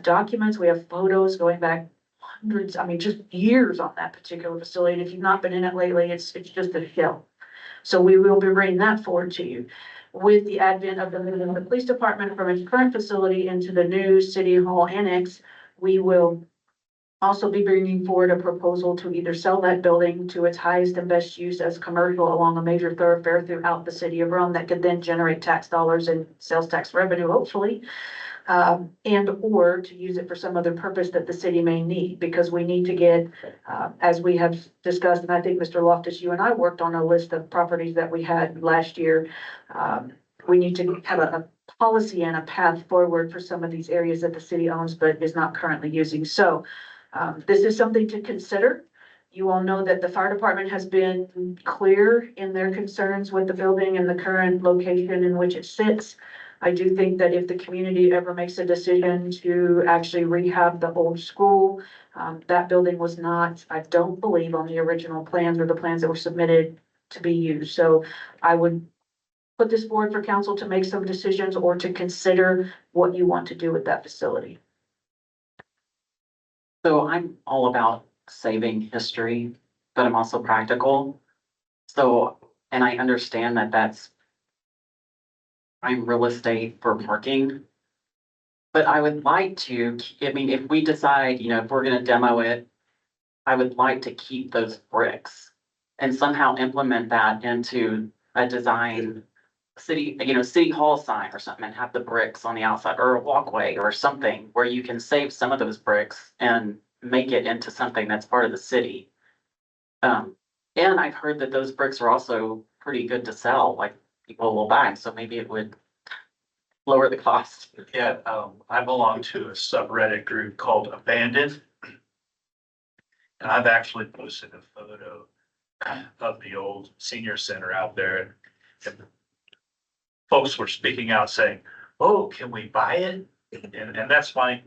Speaker 3: documents, we have photos going back hundreds, I mean, just years on that particular facility. And if you've not been in it lately, it's just a shell. So we will be bringing that forward to you. With the advent of the police department from its current facility into the new city hall annex, we will also be bringing forward a proposal to either sell that building to its highest and best use as commercial along a major thoroughfare throughout the city of Rome that could then generate tax dollars and sales tax revenue, hopefully, and or to use it for some other purpose that the city may need, because we need to get, as we have discussed, and I think Mr. Loftus, you and I worked on a list of properties that we had last year. We need to have a policy and a path forward for some of these areas that the city owns but is not currently using. So this is something to consider. You all know that the fire department has been clear in their concerns with the building and the current location in which it sits. I do think that if the community ever makes a decision to actually rehab the old school, that building was not, I don't believe, on the original plans or the plans that were submitted to be used. So I would put this forward for council to make some decisions or to consider what you want to do with that facility.
Speaker 6: So I'm all about saving history, but I'm also practical. So, and I understand that that's prime real estate for parking. But I would like to, I mean, if we decide, if we're gonna demo it, I would like to keep those bricks and somehow implement that into a design city hall sign or something and have the bricks on the outside or a walkway or something where you can save some of those bricks and make it into something that's part of the city. And I've heard that those bricks are also pretty good to sell, like people will buy them, so maybe it would lower the cost.
Speaker 5: Yeah, I belong to a subreddit group called Abandoned. And I've actually posted a photo of the old senior center out there. And folks were speaking out saying, oh, can we buy it? And that's my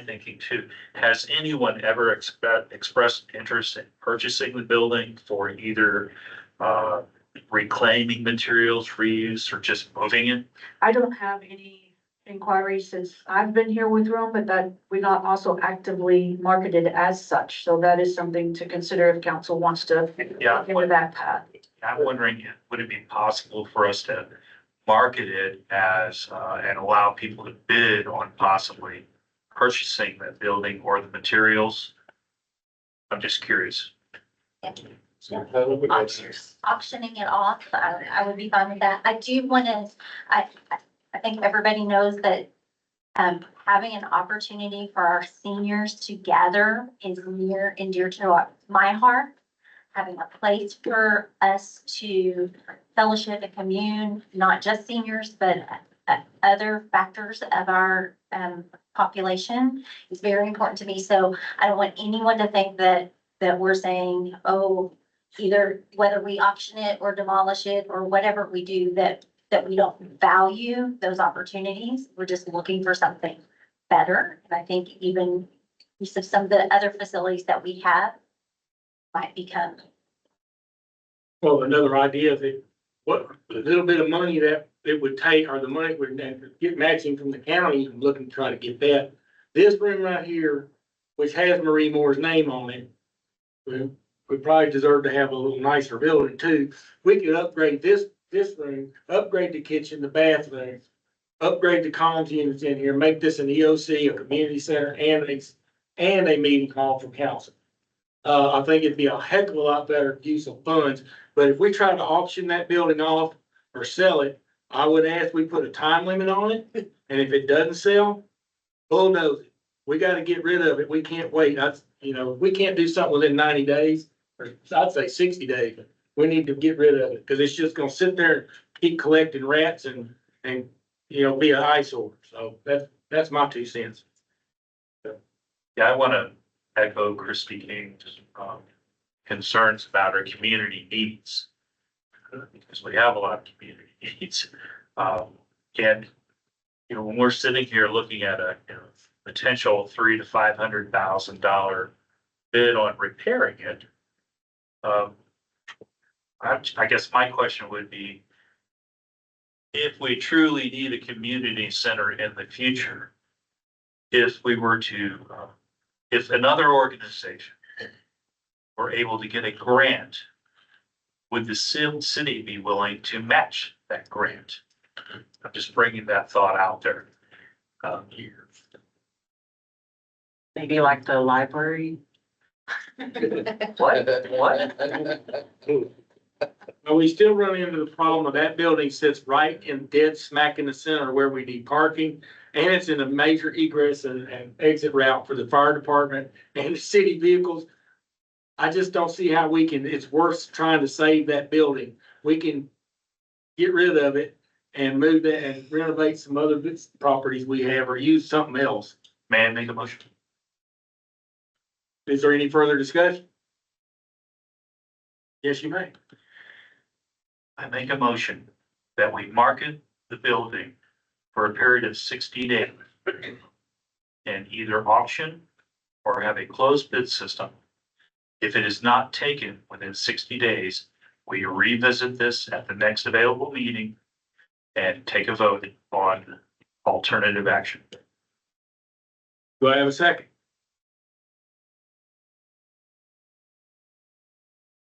Speaker 5: thinking too. Has anyone ever expressed interest in purchasing the building for either reclaiming materials, reuse, or just moving it?
Speaker 3: I don't have any inquiries since I've been here with Rome, but that we're not also actively marketed as such. So that is something to consider if council wants to
Speaker 5: Yeah,
Speaker 3: look into that path.
Speaker 5: I'm wondering, would it be possible for us to market it as, and allow people to bid on possibly purchasing that building or the materials? I'm just curious.
Speaker 10: Auctioning it off, I would be fine with that. I do want to, I think everybody knows that having an opportunity for our seniors to gather is near and dear to my heart. Having a place for us to fellowship and commune, not just seniors, but other factors of our population is very important to me. So I don't want anyone to think that we're saying, oh, either whether we auction it or demolish it or whatever we do, that we don't value those opportunities. We're just looking for something better. And I think even use of some of the other facilities that we have might become.
Speaker 1: Well, another idea is that what a little bit of money that it would take, or the money would get matching from the county, I'm looking to try to get that. This room right here, which has Marie Moore's name on it, we probably deserve to have a little nicer building too. We could upgrade this room, upgrade the kitchen, the bathroom, upgrade the comms units in here, make this an EOC, a community center, and a meeting hall for council. I think it'd be a heck of a lot better use of funds, but if we try to auction that building off or sell it, I would ask we put a time limit on it, and if it doesn't sell, bulldoze it. We gotta get rid of it. We can't wait. We can't do something within 90 days, or I'd say 60 days. We need to get rid of it, because it's just gonna sit there and keep collecting rats and be an eyesore. So that's my 2 cents.
Speaker 5: Yeah, I want to echo Christy King's concerns about our community needs. Because we have a lot of community needs. And, when we're sitting here looking at a potential $300,000 to $500,000 bid on repairing it, I guess my question would be, if we truly need a community center in the future, if we were to, if another organization were able to get a grant, would the city be willing to match that grant? I'm just bringing that thought out there. Here.
Speaker 6: Maybe like the library.
Speaker 5: What?
Speaker 1: But we still run into the problem of that building sits right in dead smack in the center where we need parking. And it's in a major egress and exit route for the fire department and the city vehicles. I just don't see how it's worth trying to save that building. We can get rid of it and move that and renovate some other properties we have or use something else.
Speaker 5: May I make a motion?
Speaker 1: Is there any further discussion? Yes, you may.
Speaker 5: I make a motion that we market the building for a period of 60 days and either auction or have a closed bid system. If it is not taken within 60 days, we revisit this at the next available meeting and take a vote on alternative action.
Speaker 1: Do I have a second?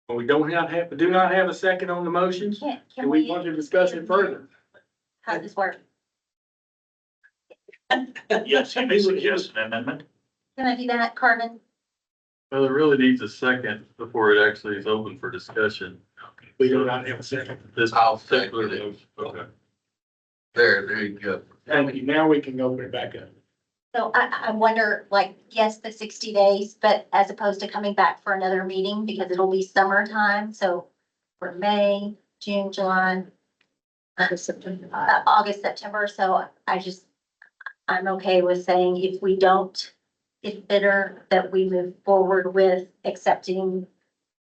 Speaker 1: Well, we do not have a second on the motions.
Speaker 10: Can
Speaker 1: Do we want to discuss it further?
Speaker 10: How does this work?
Speaker 5: Yes, you may suggest an amendment.
Speaker 10: Can I do that, Carmen?
Speaker 12: Well, it really needs a second before it actually is open for discussion.
Speaker 1: We do not have a second.
Speaker 12: This
Speaker 9: I'll second
Speaker 12: particular
Speaker 9: it.
Speaker 12: motion, okay.
Speaker 9: There you go.
Speaker 1: Thank you. Now we can open it back up.
Speaker 10: So I wonder, like, yes, the 60 days, but as opposed to coming back for another meeting, because it'll be summertime, so for May, June, July, August, September, so I'm okay with saying if we don't get bidder, that we move forward with accepting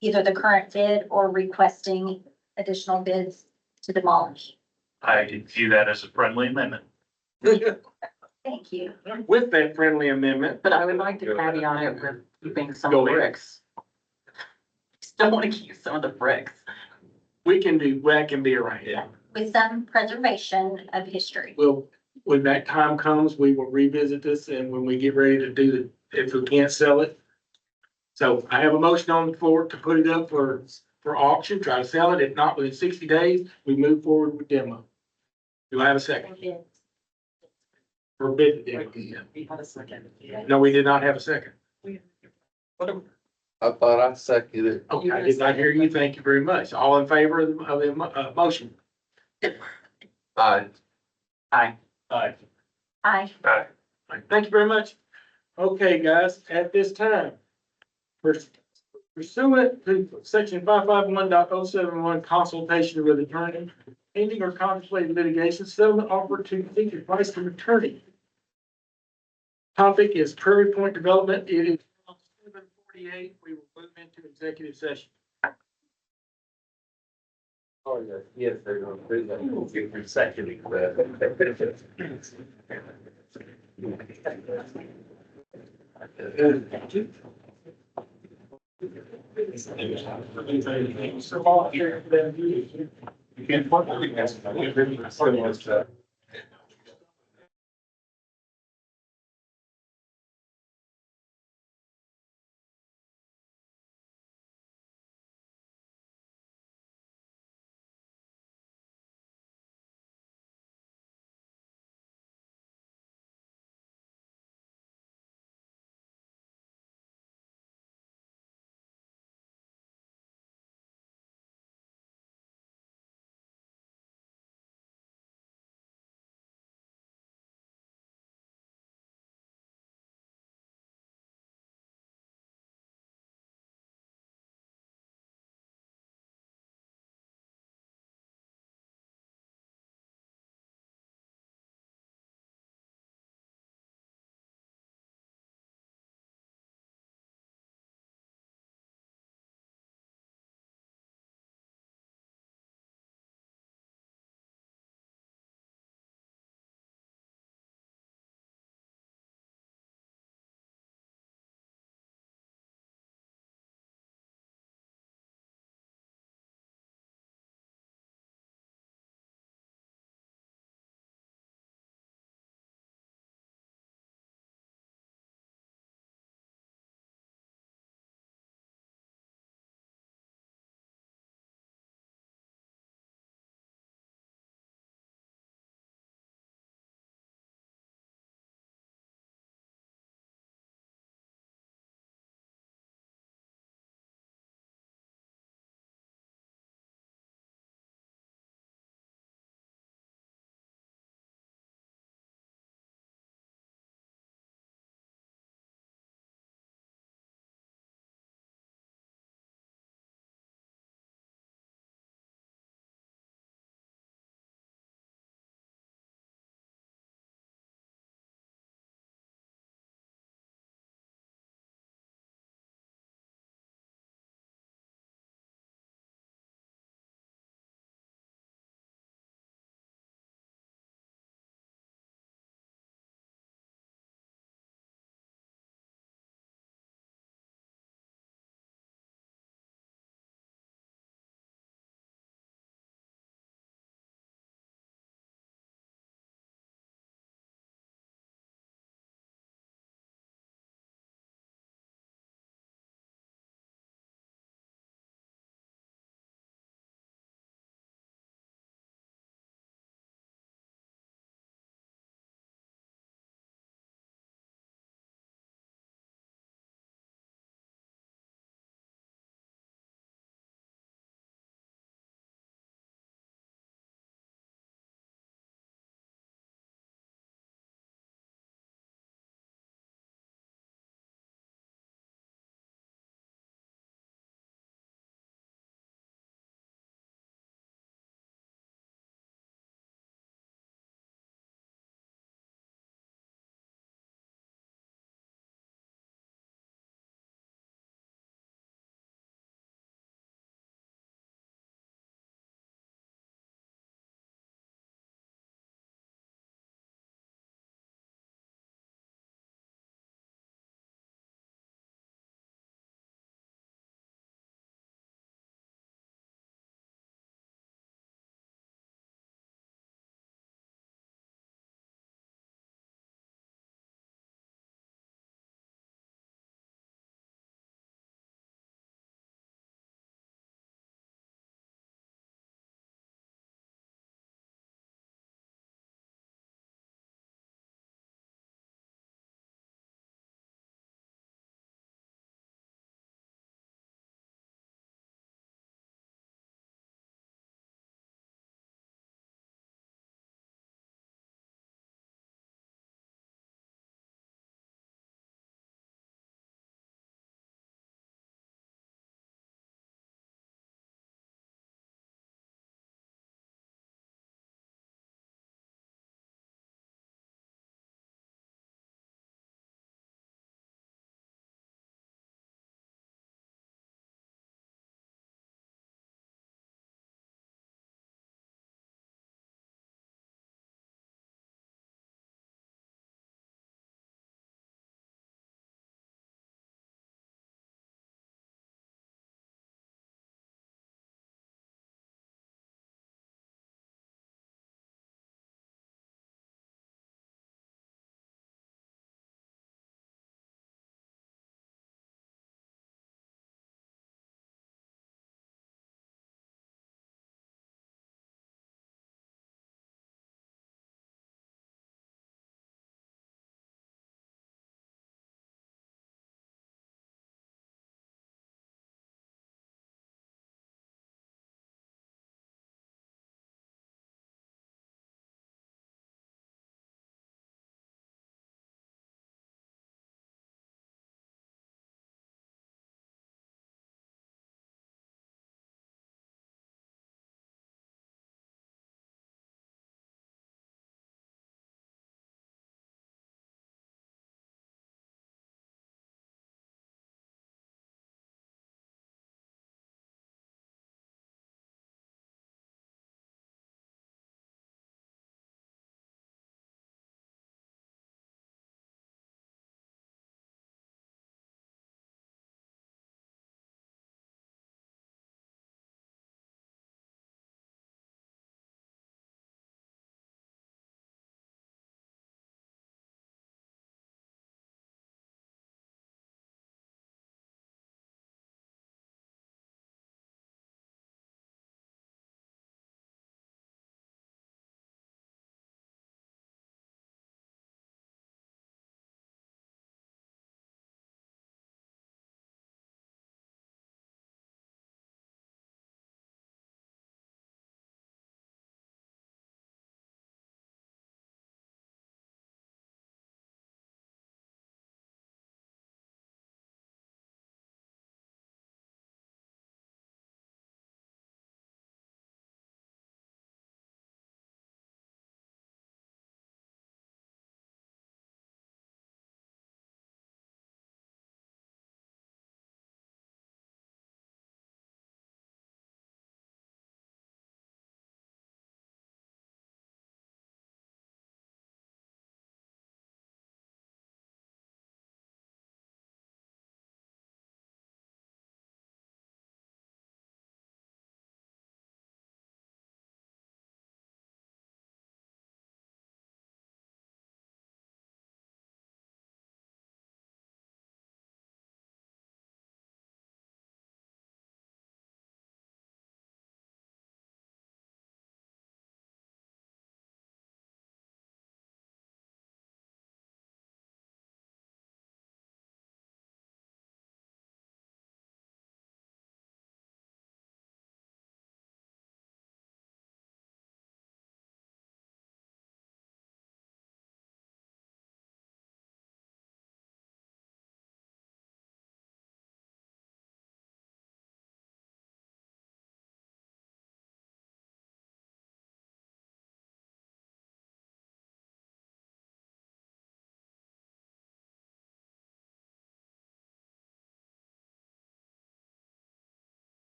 Speaker 10: either the current bid or requesting additional bids to demolish.
Speaker 5: I view that as a friendly amendment.
Speaker 10: Thank you.
Speaker 1: With that friendly amendment,
Speaker 6: But I would like to caveat it with keeping some
Speaker 1: Go ahead.
Speaker 6: bricks. Still want to keep some of the bricks.
Speaker 1: that can be arranged.
Speaker 10: Yeah. With some preservation of history.
Speaker 1: Well, when that time comes, we will revisit this and when we get ready to do if we can't sell it. So I have a motion on the floor to put it up for auction, try to sell it. If not within 60 days, we move forward with demo. Do I have a second? For bid demo.
Speaker 6: We had a second.
Speaker 1: No, we did not have a second.
Speaker 9: I thought I seconded it.
Speaker 1: Okay, I did not hear you. Thank you very much. All in favor of the motion?
Speaker 9: Aye.
Speaker 1: Aye.
Speaker 10: Aye.
Speaker 5: Aye.
Speaker 1: Thank you very much. Okay, guys, at this time, pursuant to section 551.071 consultation with attorney, pending or contemplated litigation, settlement offer to seek advice from attorney. Topic is Prairie Point Development. It is 7:48. We will move into executive session.
Speaker 9: Oh, yes, they're gonna do that. Consecutive.
Speaker 1: You can't put it.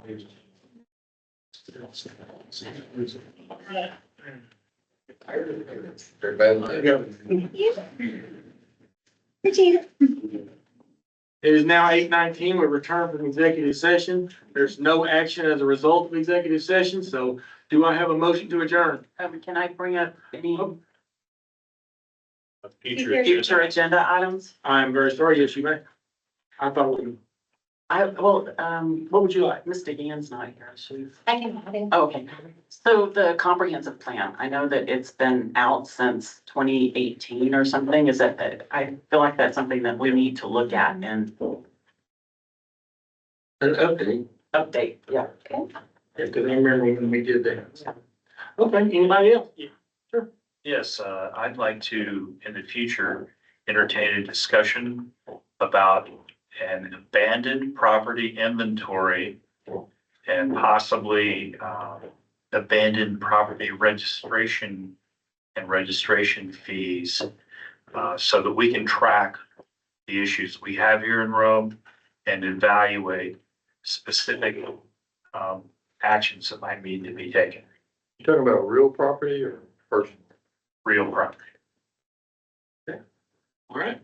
Speaker 1: It is now 8:19. We return from executive session. There's no action as a result of executive session, so do I have a motion to adjourn?
Speaker 6: Can I bring up any
Speaker 5: Future.
Speaker 6: future agenda items?
Speaker 1: I'm very sorry, yes, you may. I thought we,
Speaker 6: What would you like? Ms. Deegan's not here. She's,
Speaker 10: I can have it.
Speaker 6: okay. So the comprehensive plan, I know that it's been out since 2018 or something. Is that, I feel like that's something that we need to look at and
Speaker 1: an update.
Speaker 6: update, yeah.
Speaker 1: Yeah, because I remember when we did that. Okay, anybody else? Yeah.
Speaker 5: Yes, I'd like to, in the future, entertain a discussion about an abandoned property inventory and possibly, abandoned property registration and registration fees, so that we can track the issues we have here in Rome and evaluate specific, actions that might need to be taken,
Speaker 12: You talking about real property or personal?
Speaker 5: real property.
Speaker 1: All right.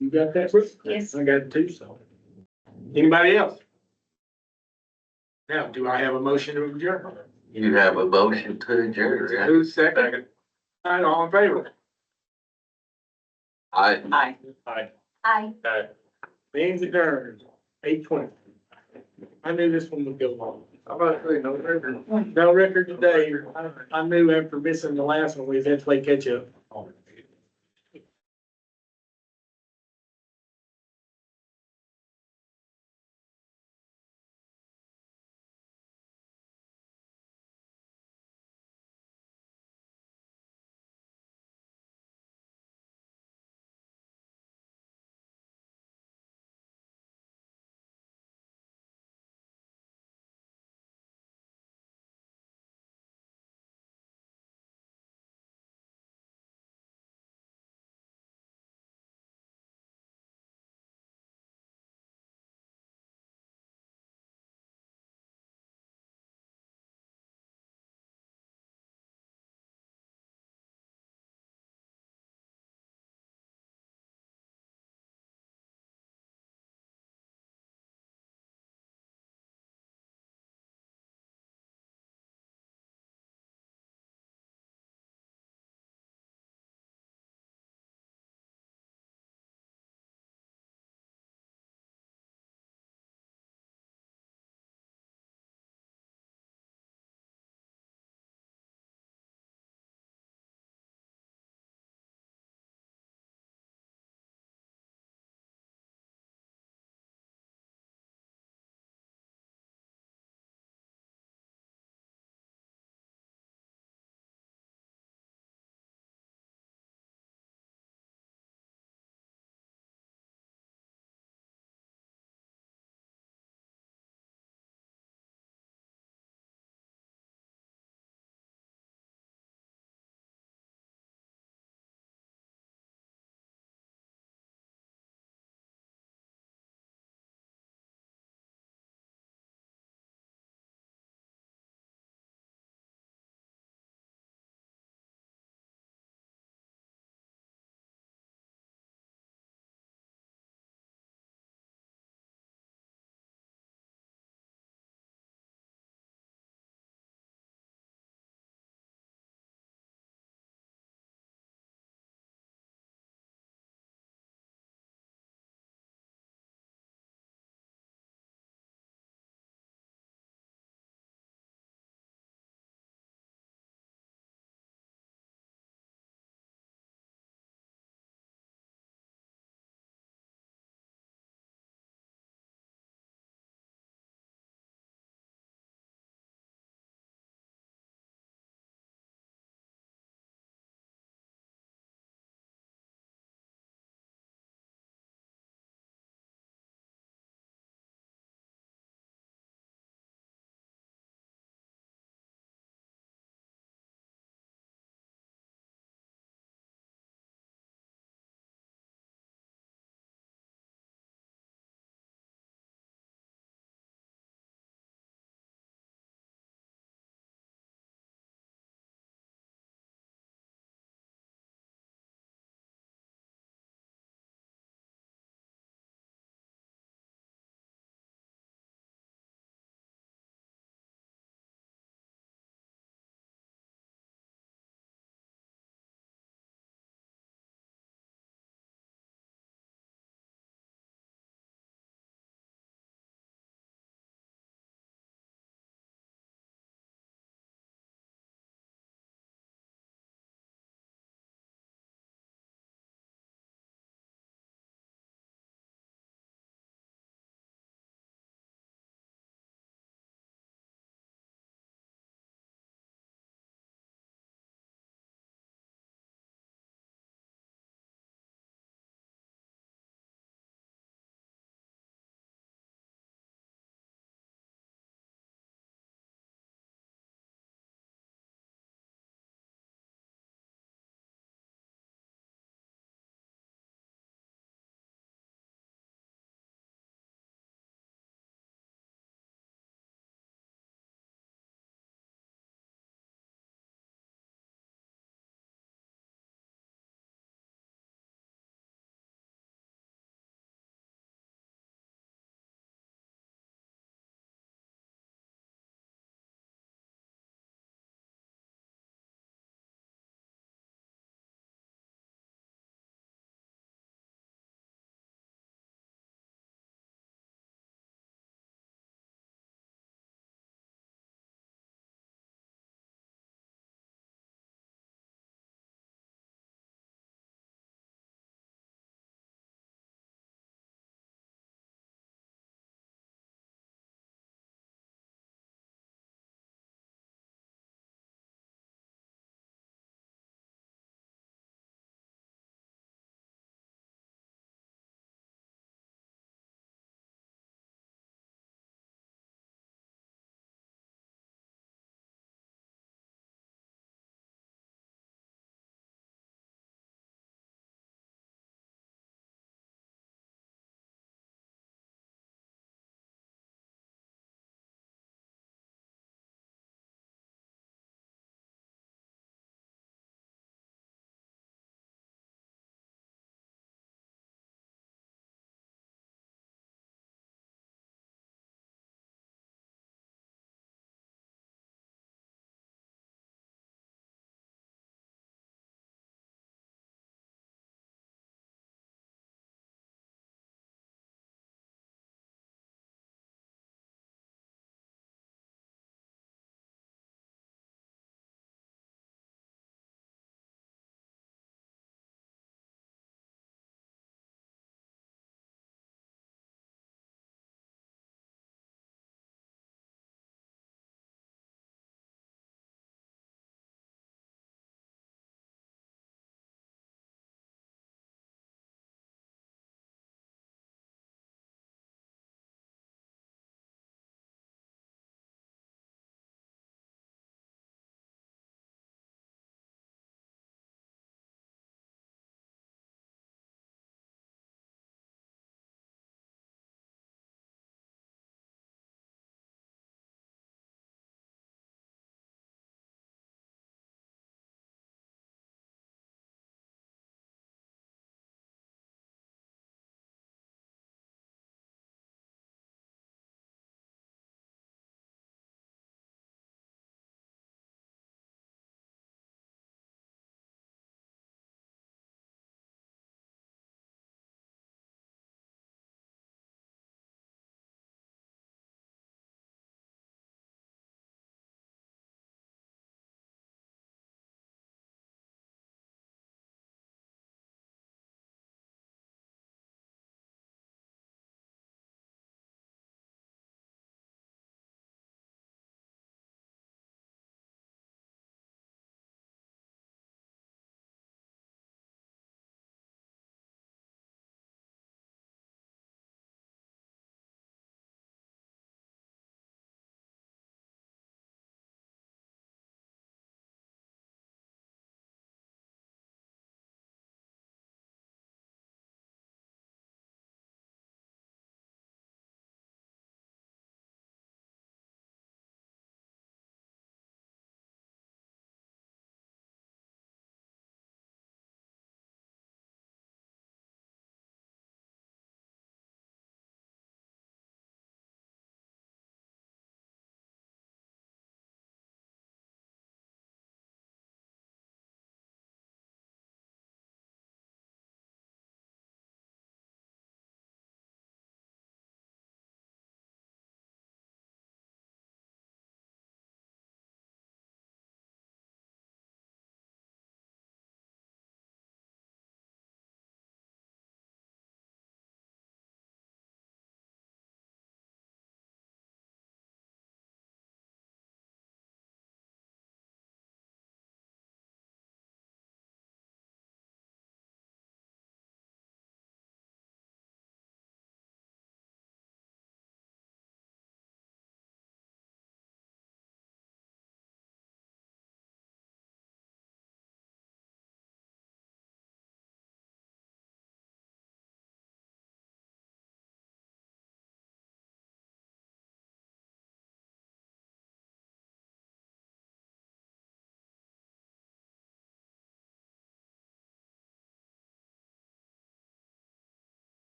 Speaker 1: You got that, Bruce?
Speaker 10: Yes.
Speaker 1: I got it too, so. Anybody else? Now, do I have a motion to adjourn?
Speaker 9: You have a motion to adjourn, right?
Speaker 1: Who's second? All right, all in favor?
Speaker 9: I,
Speaker 6: Aye.
Speaker 1: Aye.
Speaker 10: Aye.
Speaker 1: Means adjourned, 8:20. I knew this one would go long.
Speaker 12: I'm about to say no record.
Speaker 1: No record today. I knew after missing the last one, we'd have to play catch up.